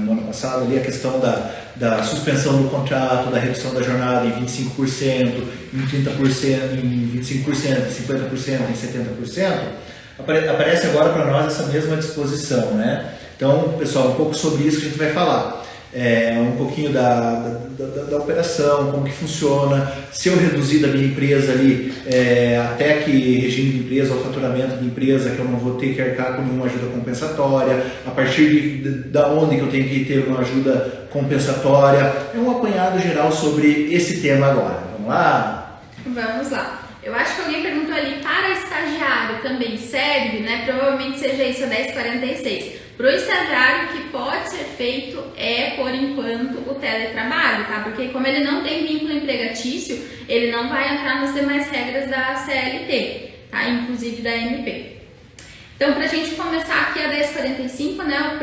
no ano passado, ali a questão da suspensão do contrato, da redução da jornada em 25%, em 30%, em 25%, em 50%, em 70%, aparece agora para nós essa mesma disposição, né? Então, pessoal, um pouco sobre isso que a gente vai falar. Um pouquinho da operação, como que funciona, se eu reduzir da minha empresa ali, até que regime de empresa ou faturamento de empresa, que eu não vou ter que arcar com nenhuma ajuda compensatória, a partir da onde que eu tenho que ter uma ajuda compensatória, é um apanhado geral sobre esse tema agora. Vamos lá? Vamos lá. Eu acho que alguém perguntou ali, para estagiário também serve, né? Provavelmente seja isso a 1046. Para o estagiário, o que pode ser feito por enquanto, o teletrabalho, tá? Porque como ele não tem vínculo empregatício, ele não vai entrar nas demais regras da CLT, tá? Inclusive da MP. Então, para a gente começar aqui a 1045, né?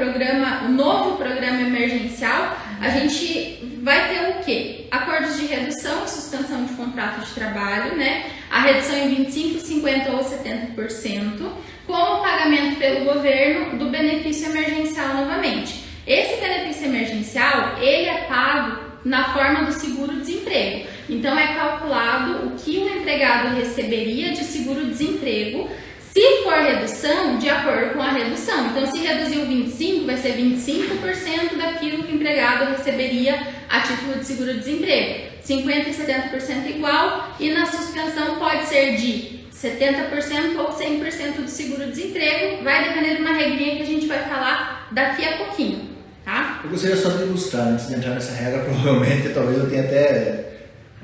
O novo programa emergencial, a gente vai ter o quê? Acordos de redução e suspensão de contrato de trabalho, né? A redução em 25%, 50% ou 70%, com o pagamento pelo governo do benefício emergencial novamente. Esse benefício emergencial, ele é pago na forma do seguro-desemprego. Então, é calculado o que o empregado receberia de seguro-desemprego, se for redução, de acordo com a redução. Então, se reduziu 25%, vai ser 25% daquilo que o empregado receberia a título de seguro-desemprego. 50% e 70% igual, e na suspensão pode ser de 70% ou 100% do seguro-desemprego, vai depender de uma regrinha que a gente vai falar daqui a pouquinho, tá? Eu gostaria só de ilustrar, antes de entrar nessa regra, provavelmente, talvez eu tenha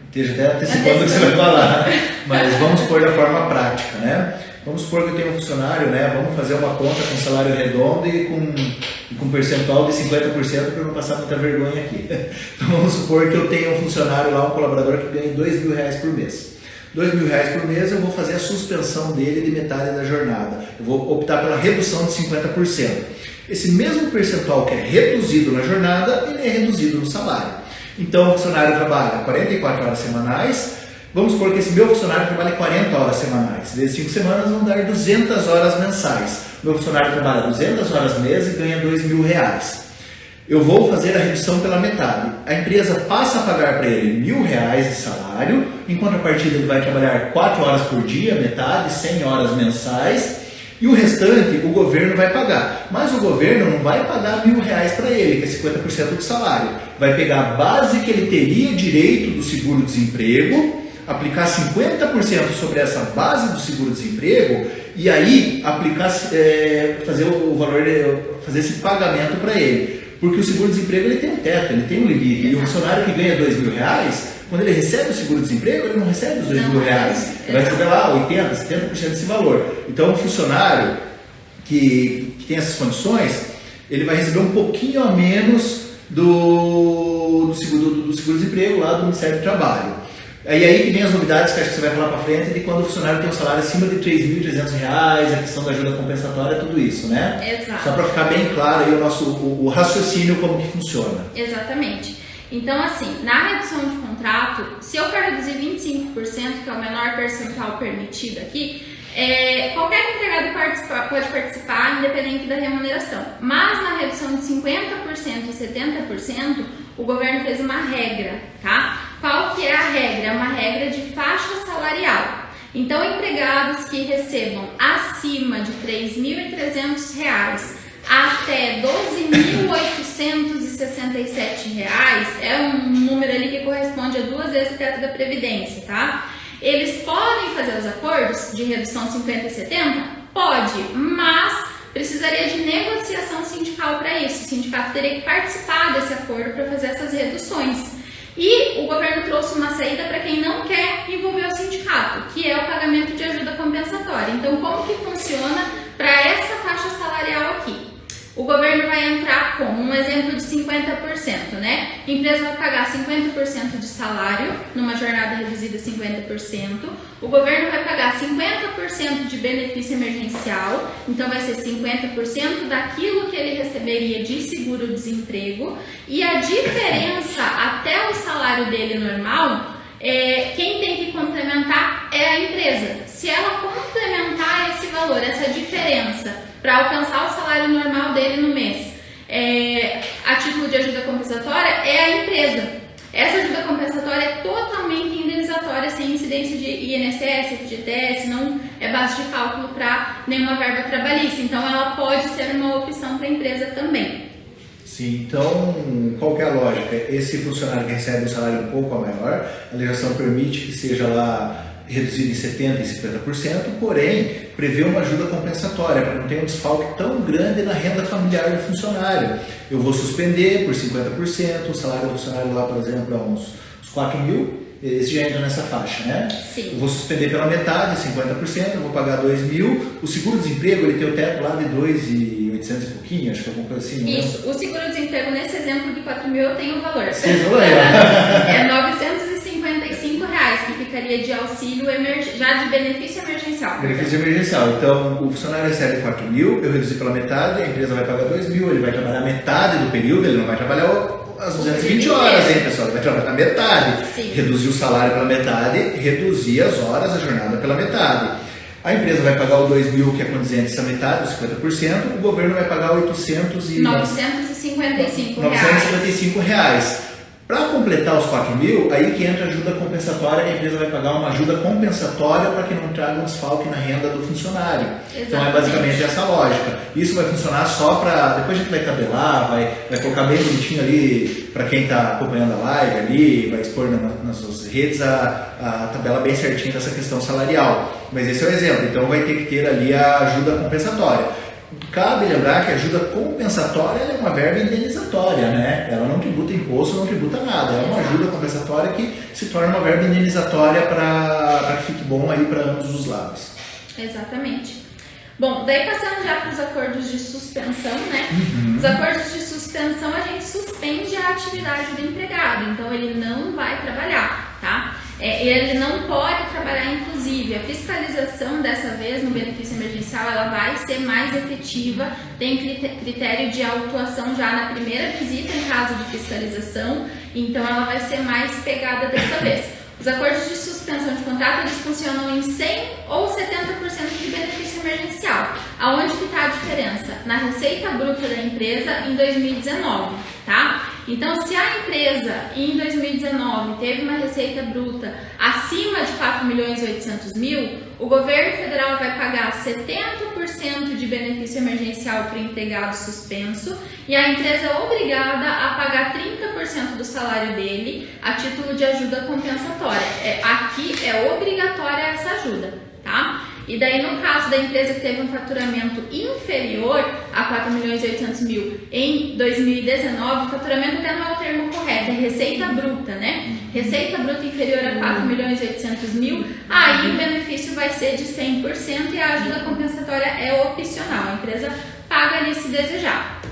esteja até antecipando o que você vai falar, mas vamos pôr da forma prática, né? Vamos supor que eu tenho um funcionário, né? Vamos fazer uma conta com salário redondo e com percentual de 50% para não passar muita vergonha aqui. Então vamos supor que eu tenho um funcionário lá, um colaborador que ganha R$2.000 por mês. R$2.000 por mês, eu vou fazer a suspensão dele de metade da jornada. Eu vou optar pela redução de 50%. Esse mesmo percentual que é reduzido na jornada, ele é reduzido no salário. Então o funcionário trabalha 44 horas semanais. Vamos supor que esse meu funcionário trabalha 40 horas semanais. Vezes 5 semanas vão dar 200 horas mensais. Meu funcionário trabalha 200 horas mês e ganha R$2.000. Eu vou fazer a redução pela metade. A empresa passa a pagar para ele R$1.000 de salário, em contrapartida ele vai trabalhar 4 horas por dia, metade, 100 horas mensais, e o restante o governo vai pagar. Mas o governo não vai pagar R$1.000 para ele, que é 50% do salário. Vai pegar a base que ele teria direito do seguro-desemprego, aplicar 50% sobre essa base do seguro-desemprego e aí aplicar, fazer o valor, fazer esse pagamento para ele. Porque o seguro-desemprego ele tem um teto, ele tem um limite. E o funcionário que ganha R$2.000, quando ele recebe o seguro-desemprego, ele não recebe os R$2.000. Ele vai receber lá 80%, 70% desse valor. Então, o funcionário que tem essas condições, ele vai receber um pouquinho a menos do seguro-desemprego lá do Ministério do Trabalho. Aí que vem as novidades que acho que você vai falar para frente de quando o funcionário tem um salário acima de R$3.300, a questão da ajuda compensatória, tudo isso, né? Exato. Só para ficar bem claro aí o raciocínio como que funciona. Exatamente. Então, assim, na redução de contrato, se eu for reduzir 25%, que é o menor percentual permitido aqui, qualquer empregado pode participar, independente da remuneração. Mas na redução de 50% e 70%, o governo fez uma regra, tá? Qual que é a regra? É uma regra de faixa salarial. Então, empregados que recebam acima de R$3.300 até R$12.867, é um número ali que corresponde a 2 vezes o teto da Previdência, tá? Eles podem fazer os acordos de redução 50 e 70? Pode, mas precisaria de negociação sindical para isso. O sindicato teria que participar desse acordo para fazer essas reduções. E o governo trouxe uma saída para quem não quer envolver o sindicato, que é o pagamento de ajuda compensatória. Então, como que funciona para essa faixa salarial aqui? O governo vai entrar com um exemplo de 50%, né? A empresa vai pagar 50% de salário, numa jornada reduzida 50%. O governo vai pagar 50% de benefício emergencial, então vai ser 50% daquilo que ele receberia de seguro-desemprego. E a diferença até o salário dele normal, quem tem que complementar é a empresa. Se ela complementar esse valor, essa diferença, para alcançar o salário normal dele no mês, a título de ajuda compensatória, é a empresa. Essa ajuda compensatória é totalmente indenizatória, sem incidência de INSS, FGTS, não é base de cálculo para nenhuma verba trabalhista. Então, ela pode ser uma opção para a empresa também. Sim, então qual que é a lógica? Esse funcionário que recebe um salário um pouco maior, a legislação permite que seja lá reduzido em 70% e 50%, porém prevê uma ajuda compensatória para não ter um desfalque tão grande na renda familiar do funcionário. Eu vou suspender por 50%, o salário do funcionário lá, por exemplo, é uns 4 mil, esse já entra nessa faixa, né? Sim. Eu vou suspender pela metade, 50%, eu vou pagar 2 mil. O seguro-desemprego, ele tem o teto lá de 2.800 e pouquinho, acho que é alguma coisa assim, né? Isso, o seguro-desemprego nesse exemplo de 4 mil eu tenho o valor. Sim, valor. É R$955, que ficaria de auxílio já de benefício emergencial. Benefício emergencial. Então, o funcionário recebe 4 mil, eu reduzi pela metade, a empresa vai pagar 2 mil, ele vai trabalhar metade do período, ele não vai trabalhar as 220 horas, hein, pessoal? Ele vai trabalhar metade. Sim. Reduzir o salário pela metade, reduzir as horas, a jornada pela metade. A empresa vai pagar o 2 mil, que é condizente essa metade, os 50%, o governo vai pagar R$955. Para completar os 4 mil, aí que entra a ajuda compensatória, que a empresa vai pagar uma ajuda compensatória para que não traga um desfalque na renda do funcionário. Exatamente. Então é basicamente essa lógica. Isso vai funcionar só para... Depois a gente vai tabelar, vai colocar bem bonitinho ali para quem está acompanhando a live ali, vai expor nas suas redes a tabela bem certinha dessa questão salarial. Mas esse é o exemplo, então vai ter que ter ali a ajuda compensatória. Cabe lembrar que a ajuda compensatória é uma verba indenizatória, né? Ela não tributa imposto, não tributa nada. É uma ajuda compensatória que se torna uma verba indenizatória para que fique bom aí para ambos os lados. Exatamente. Bom, daí passando já para os acordos de suspensão, né? Os acordos de suspensão, a gente suspende a atividade do empregado, então ele não vai trabalhar, tá? Ele não pode trabalhar, inclusive, a fiscalização dessa vez no benefício emergencial, ela vai ser mais efetiva, tem critério de autuação já na primeira visita em caso de fiscalização, então ela vai ser mais pegada dessa vez. Os acordos de suspensão de contrato, eles funcionam em 100% ou 70% de benefício emergencial. Aonde que está a diferença? Na receita bruta da empresa em 2019, tá? Então, se a empresa em 2019 teve uma receita bruta acima de 4.800.000, o governo federal vai pagar 70% de benefício emergencial para o empregado suspenso e a empresa é obrigada a pagar 30% do salário dele a título de ajuda compensatória. Aqui é obrigatória essa ajuda, tá? E daí, no caso da empresa que teve um faturamento inferior a 4.800.000 em 2019, o faturamento até não é o termo correto, é receita bruta, né? Receita bruta inferior a 4.800.000, aí o benefício vai ser de 100% e a ajuda compensatória é opcional, a empresa paga ali se desejar.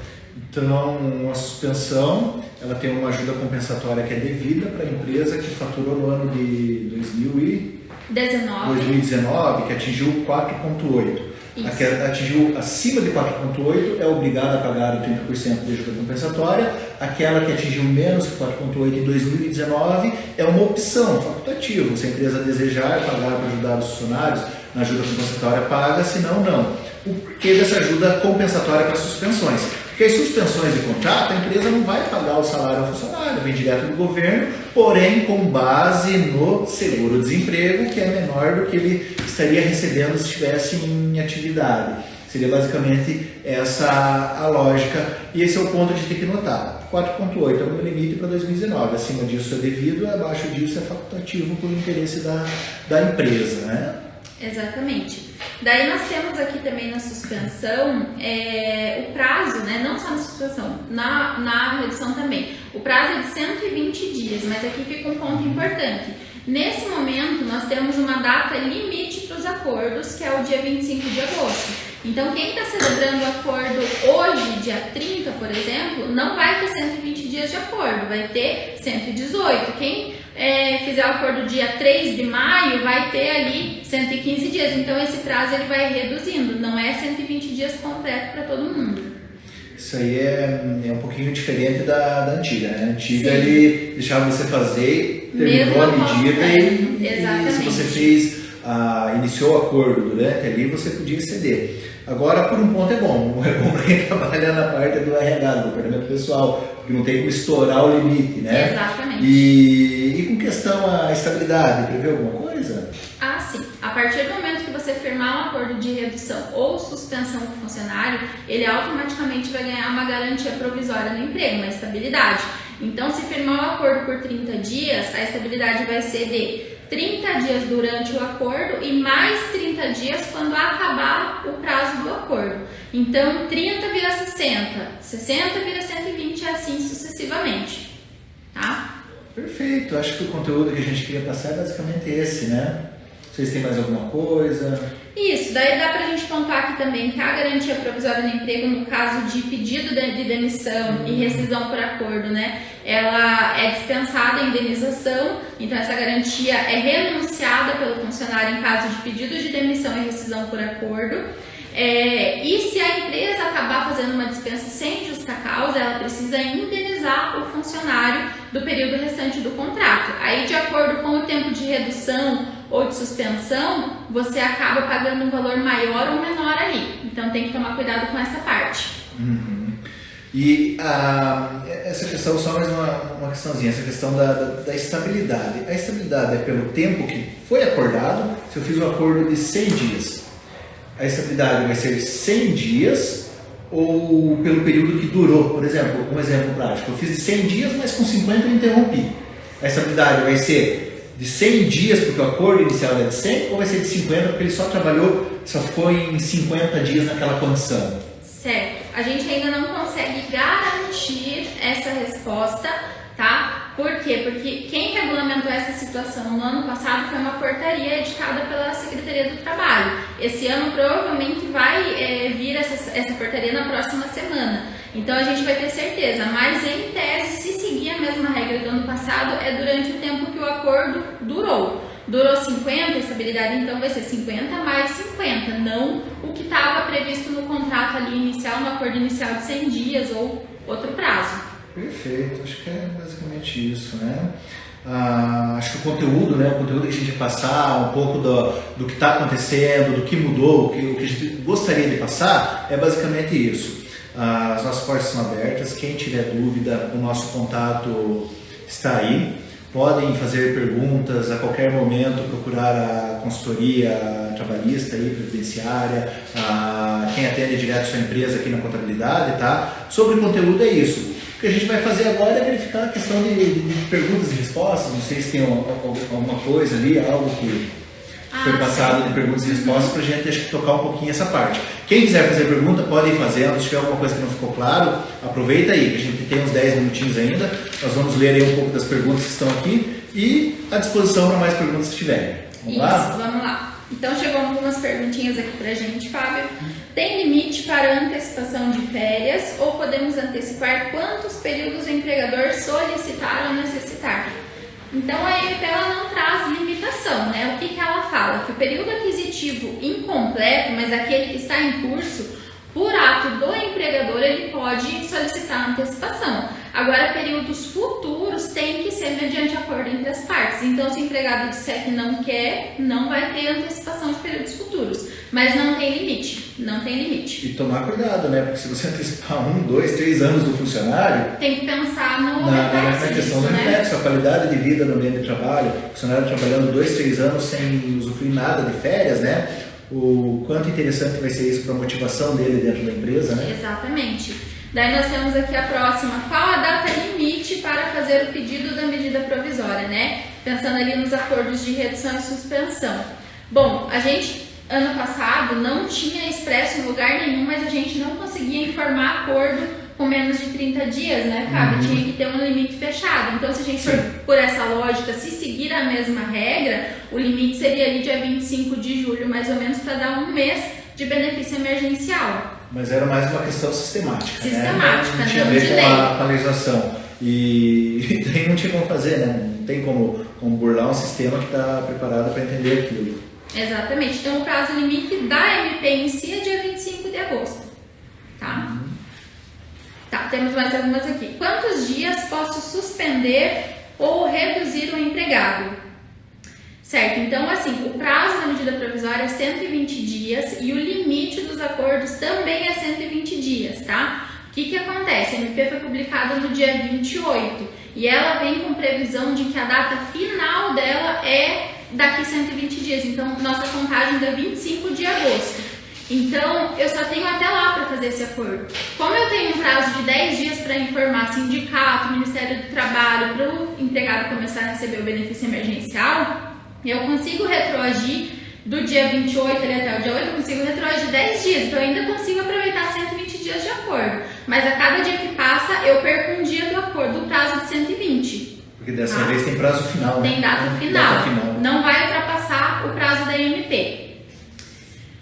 Então, a suspensão, ela tem uma ajuda compensatória que é devida para a empresa que faturou no ano de 2019, que atingiu 4,8. A que atingiu acima de 4,8 é obrigada a pagar o 30% de ajuda compensatória. Aquela que atingiu menos que 4,8 em 2019 é uma opção facultativa. Se a empresa desejar pagar para ajudar os funcionários na ajuda compensatória, paga, senão não. O porquê dessa ajuda compensatória para suspensões? Porque as suspensões de contrato, a empresa não vai pagar o salário ao funcionário, vem direto do governo, porém com base no seguro-desemprego, que é menor do que ele estaria recebendo se estivesse em atividade. Seria basicamente essa a lógica, e esse é o ponto de ter que notar. 4,8 é o meu limite para 2019, acima disso é devido, abaixo disso é facultativo por interesse da empresa, né? Exatamente. Daí nós temos aqui também na suspensão o prazo, né? Não só na suspensão, na redução também. O prazo é de 120 dias, mas aqui fica um ponto importante. Nesse momento, nós temos uma data limite para os acordos, que é o dia 25 de agosto. Então, quem está celebrando o acordo hoje, dia 30, por exemplo, não vai ter 120 dias de acordo, vai ter 118. Quem fizer o acordo dia 3 de maio, vai ter ali 115 dias. Então, esse prazo ele vai reduzindo, não é 120 dias completo para todo mundo. Isso aí é um pouquinho diferente da antiga, né? A antiga ele deixava você fazer, terminou a medida e se você fez, iniciou o acordo durante ali, você podia exceder. Agora, por um ponto é bom para quem trabalha na parte do RH, do departamento pessoal, porque não tem como estourar o limite, né? Exatamente. E com questão à estabilidade, prevê alguma coisa? Ah, sim. A partir do momento que você firmar um acordo de redução ou suspensão com o funcionário, ele automaticamente vai ganhar uma garantia provisória no emprego, uma estabilidade. Então, se firmar um acordo por 30 dias, a estabilidade vai ser de 30 dias durante o acordo e mais 30 dias quando acabar o prazo do acordo. Então, 30 vira 60, 60 vira 120 e assim sucessivamente. Tá? Perfeito. Acho que o conteúdo que a gente queria passar é basicamente esse, né? Vocês têm mais alguma coisa? Isso, daí dá pra gente pontuar aqui também que a garantia provisória no emprego, no caso de pedido de demissão e rescisão por acordo, né? Ela é dispensada a indenização, então essa garantia é renunciada pelo funcionário em caso de pedido de demissão e rescisão por acordo. E se a empresa acabar fazendo uma dispensa sem justa causa, ela precisa indenizar o funcionário do período restante do contrato. Aí, de acordo com o tempo de redução ou de suspensão, você acaba pagando um valor maior ou menor ali. Então, tem que tomar cuidado com essa parte. Uhum. E essa questão, só mais uma questãozinha, essa questão da estabilidade. A estabilidade é pelo tempo que foi acordado. Se eu fiz um acordo de 100 dias, a estabilidade vai ser 100 dias ou pelo período que durou? Por exemplo, um exemplo prático, eu fiz de 100 dias, mas com 50 eu interrompi. A estabilidade vai ser de 100 dias porque o acordo inicial é de 100 ou vai ser de 50 porque ele só ficou em 50 dias naquela condição? Certo. A gente ainda não consegue garantir essa resposta, tá? Por quê? Porque quem regulamentou essa situação no ano passado foi uma portaria editada pela Secretaria do Trabalho. Esse ano provavelmente vai vir essa portaria na próxima semana. Então a gente vai ter certeza, mas em tese, se seguir a mesma regra do ano passado, é durante o tempo que o acordo durou. Durou 50, a estabilidade então vai ser 50 mais 50, não o que estava previsto no contrato ali inicial, no acordo inicial de 100 dias ou outro prazo. Perfeito, acho que é basicamente isso, né? Acho que o conteúdo que a gente vai passar, um pouco do que está acontecendo, do que mudou, o que a gente gostaria de passar, é basicamente isso. As nossas portas são abertas, quem tiver dúvida, o nosso contato está aí. Podem fazer perguntas a qualquer momento, procurar a consultoria trabalhista e previdenciária, quem atende direto sua empresa aqui na contabilidade, tá? Sobre o conteúdo é isso. O que a gente vai fazer agora é verificar a questão de perguntas e respostas. Não sei se tem alguma coisa ali, algo que foi passado de perguntas e respostas para a gente acho que tocar um pouquinho essa parte. Quem quiser fazer pergunta, pode ir fazendo. Se tiver alguma coisa que não ficou claro, aproveita aí, que a gente tem uns 10 minutinhos ainda. Nós vamos ler aí um pouco das perguntas que estão aqui e à disposição para mais perguntas que tiverem. Vamos lá? Vamos lá. Então chegou algumas perguntinhas aqui pra gente, Fábio. Tem limite para antecipação de férias ou podemos antecipar quantos períodos o empregador solicitar ou necessitar? Então a MP ela não traz limitação, né? O que ela fala? Que o período aquisitivo incompleto, mas aquele que está em curso, por ato do empregador, ele pode solicitar antecipação. Agora, períodos futuros tem que ser mediante acordo entre as partes. Então, se o empregado disser que não quer, não vai ter antecipação de períodos futuros. Mas não tem limite, não tem limite. E tomar cuidado, né? Porque se você antecipar 1, 2, 3 anos do funcionário... Tem que pensar na questão do reflexo, a qualidade de vida no ambiente de trabalho. O funcionário trabalhando 2, 3 anos sem usufruir nada de férias, né? O quanto interessante vai ser isso para a motivação dele dentro da empresa, né? Exatamente. Daí nós temos aqui a próxima. Qual a data limite para fazer o pedido da medida provisória, né? Pensando ali nos acordos de redução e suspensão. Bom, a gente ano passado não tinha expresso em lugar nenhum, mas a gente não conseguia informar acordo com menos de 30 dias, né, Fábio? Tinha que ter um limite fechado. Então, se a gente for por essa lógica, se seguir a mesma regra, o limite seria ali dia 25 de julho, mais ou menos, para dar um mês de benefício emergencial. Mas era mais uma questão sistemática, sistemática, né? Não tinha a ver com a legislação. E daí não tinha como fazer, né? Não tem como burlar um sistema que está preparado para entender aquilo. Exatamente. Então, o prazo limite da MP em si é dia 25 de agosto. Tá? Tá, temos mais algumas aqui. Quantos dias posso suspender ou reduzir o empregado? Certo, então assim, o prazo da medida provisória é 120 dias e o limite dos acordos também é 120 dias, tá? O que acontece? A MP foi publicada no dia 28 e ela vem com previsão de que a data final dela é daqui 120 dias, então nossa contagem é 25 de agosto. Então, eu só tenho até lá para fazer esse acordo. Como eu tenho um prazo de 10 dias para informar sindicato, Ministério do Trabalho, para o empregado começar a receber o benefício emergencial, eu consigo retroagir do dia 28 até o dia 8, eu consigo retroagir 10 dias. Então, eu ainda consigo aproveitar 120 dias de acordo. Mas a cada dia que passa, eu perco um dia do acordo, do prazo de 120. Porque dessa vez tem prazo final, né? Tem data final. Não vai ultrapassar o prazo da MP.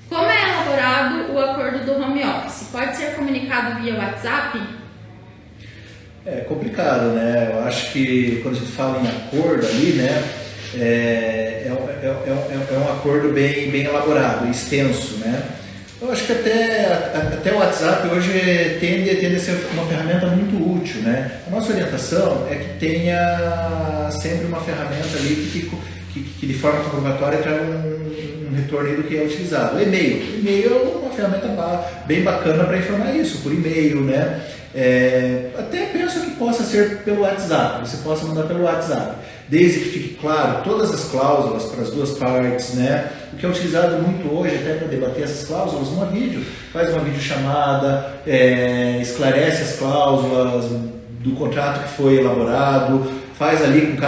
Como é elaborado o acordo do home office? Pode ser comunicado via WhatsApp? É complicado, né? Eu acho que quando a gente fala em acordo ali, né? É um acordo bem elaborado, extenso, né? Eu acho que até o WhatsApp hoje tende a ser uma ferramenta muito útil, né? A nossa orientação é que tenha sempre uma ferramenta ali que de forma comprobatória traga um retorno do que é utilizado. O e-mail é uma ferramenta bem bacana para informar isso, por e-mail, né? Até penso que possa ser pelo WhatsApp, você possa mandar pelo WhatsApp, desde que fique claro todas as cláusulas para as duas partes, né? O que é utilizado muito hoje, até para debater essas cláusulas, faz uma videochamada, esclarece as cláusulas do contrato que foi elaborado, faz ali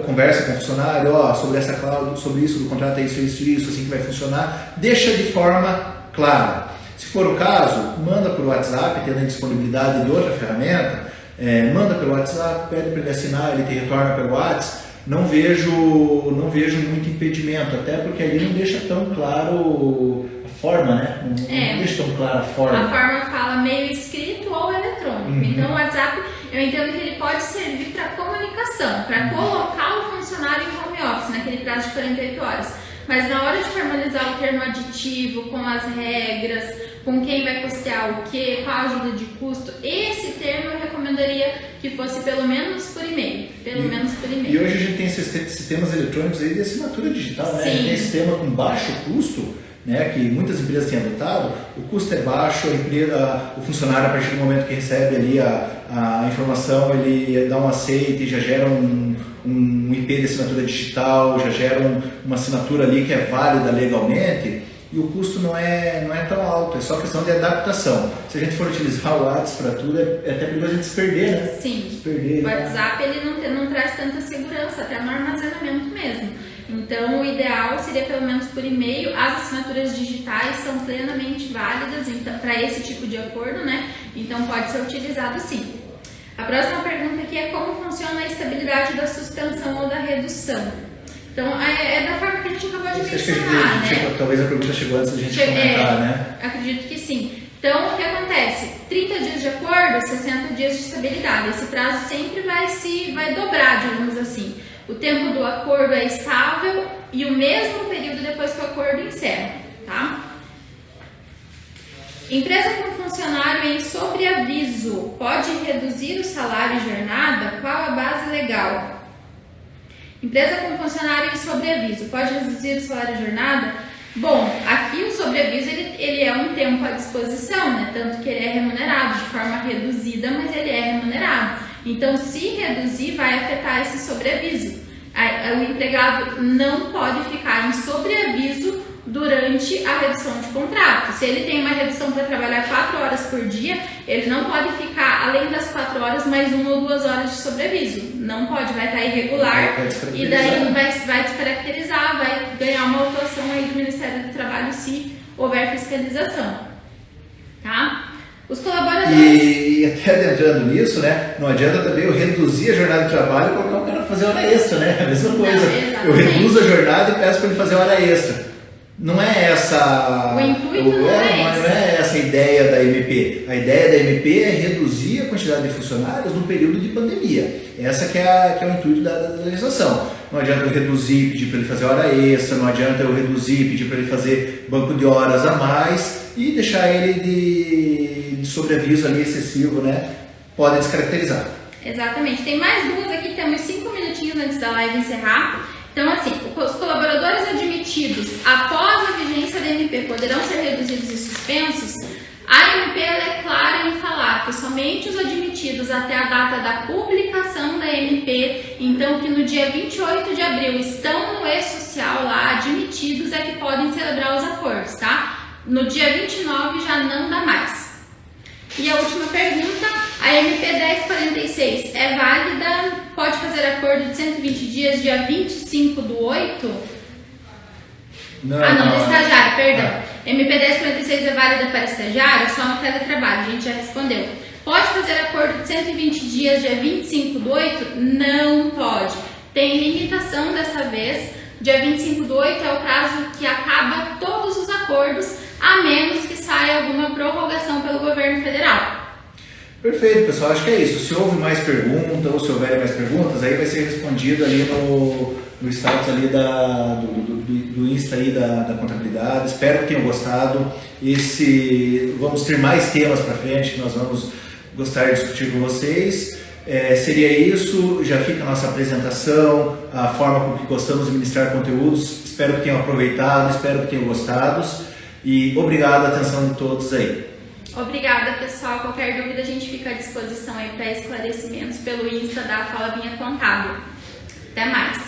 conversa com o funcionário, sobre essa cláusula, sobre isso do contrato é isso, assim que vai funcionar, deixa de forma clara. Se for o caso, manda por WhatsApp, tendo a disponibilidade de outra ferramenta, manda pelo WhatsApp, pede para ele assinar, ele te retorna pelo WhatsApp. Não vejo muito impedimento, até porque ali não deixa tão claro a forma, né? Não deixa tão clara a forma. A forma fala meio escrito ou eletrônico. Então o WhatsApp, eu entendo que ele pode servir para comunicação, para colocar o funcionário em home office naquele prazo de 48 horas. Mas na hora de formalizar o termo aditivo, com as regras, com quem vai custear o quê, com a ajuda de custo, esse termo eu recomendaria que fosse pelo menos por e-mail. E hoje a gente tem esses sistemas eletrônicos aí de assinatura digital, né? Sim. Tem sistema com baixo custo, né, que muitas empresas têm adotado, o custo é baixo, o funcionário, a partir do momento que recebe ali a informação, ele dá um aceite e já gera um IP de assinatura digital, já gera uma assinatura ali que é válida legalmente, e o custo não é tão alto, é só questão de adaptação. Se a gente for utilizar o WhatsApp para tudo, é até perigoso a gente se perder, né? Sim, o WhatsApp ele não traz tanta segurança, até no armazenamento mesmo. Então, o ideal seria pelo menos por e-mail. As assinaturas digitais são plenamente válidas para esse tipo de acordo, né? Então, pode ser utilizado sim. A próxima pergunta aqui é como funciona a estabilidade da suspensão ou da redução. Então, é da forma que a gente acabou de mencionar, né? Talvez a pergunta chegou antes da gente comentar, né? Acredito que sim. Então, o que acontece? 30 dias de acordo, 60 dias de estabilidade. Esse prazo sempre vai dobrar, digamos assim. O tempo do acordo é estável e o mesmo período depois que o acordo encerra, tá? Empresa com funcionário em sobreaviso pode reduzir o salário e jornada? Qual a base legal? Empresa com funcionário em sobreaviso pode reduzir o salário e jornada? Bom, aqui o sobreaviso ele é um tempo à disposição, né? Tanto que ele é remunerado de forma reduzida, mas ele é remunerado. Então, se reduzir, vai afetar esse sobreaviso. O empregado não pode ficar em sobreaviso durante a redução de contrato. Se ele tem uma redução para trabalhar 4 horas por dia, ele não pode ficar, além das 4 horas, mais 1 ou 2 horas de sobreaviso. Não pode, vai estar irregular e daí vai descaracterizar, vai ganhar uma autuação aí do Ministério do Trabalho se especialização, tá? Os colaboradores... E até entrando nisso, né, não adianta também eu reduzir a jornada de trabalho e colocar o cara para fazer hora extra, né? A mesma coisa. Eu reduzo a jornada e peço para ele fazer hora extra. Não é essa... O intuito não é essa a ideia da MP. A ideia da MP é reduzir a quantidade de funcionários no período de pandemia. Essa que é o intuito da legislação. Não adianta eu reduzir e pedir para ele fazer hora extra, não adianta eu reduzir e pedir para ele fazer banco de horas a mais e deixar ele de sobreaviso ali excessivo, né? Pode descaracterizar. Exatamente. Tem mais duas aqui, temos 5 minutinhos antes da live encerrar. Então, assim, os colaboradores admitidos após a vigência da MP poderão ser reduzidos e suspensos. A MP ela é clara em falar que somente os admitidos até a data da publicação da MP, então que no dia 28 de abril estão no e-social lá, admitidos, é que podem celebrar os acordos, tá? No dia 29 já não dá mais. E a última pergunta, a MP 1046 é válida, pode fazer acordo de 120 dias dia 25/8? Não, do estagiário, perdão. MP 1046 é válida para estagiário? Só no teletrabalho, a gente já respondeu. Pode fazer acordo de 120 dias dia 25/8? Não pode. Tem limitação dessa vez. Dia 25/8 é o prazo que acaba todos os acordos, a menos que saia alguma prorrogação pelo governo federal. Perfeito, pessoal. Acho que é isso. Se houve mais perguntas ou se houverem mais perguntas, aí vai ser respondido ali no status ali do Insta aí da contabilidade. Espero que tenham gostado. Vamos ter mais temas para frente que nós vamos gostar de discutir com vocês. Seria isso. Já fica a nossa apresentação, a forma com que gostamos de ministrar conteúdos. Espero que tenham aproveitado, espero que tenham gostado. E obrigado a atenção de todos aí. Obrigada, pessoal. Qualquer dúvida a gente fica à disposição aí para esclarecimentos pelo Insta da Fala Vinha Contábil. Até mais!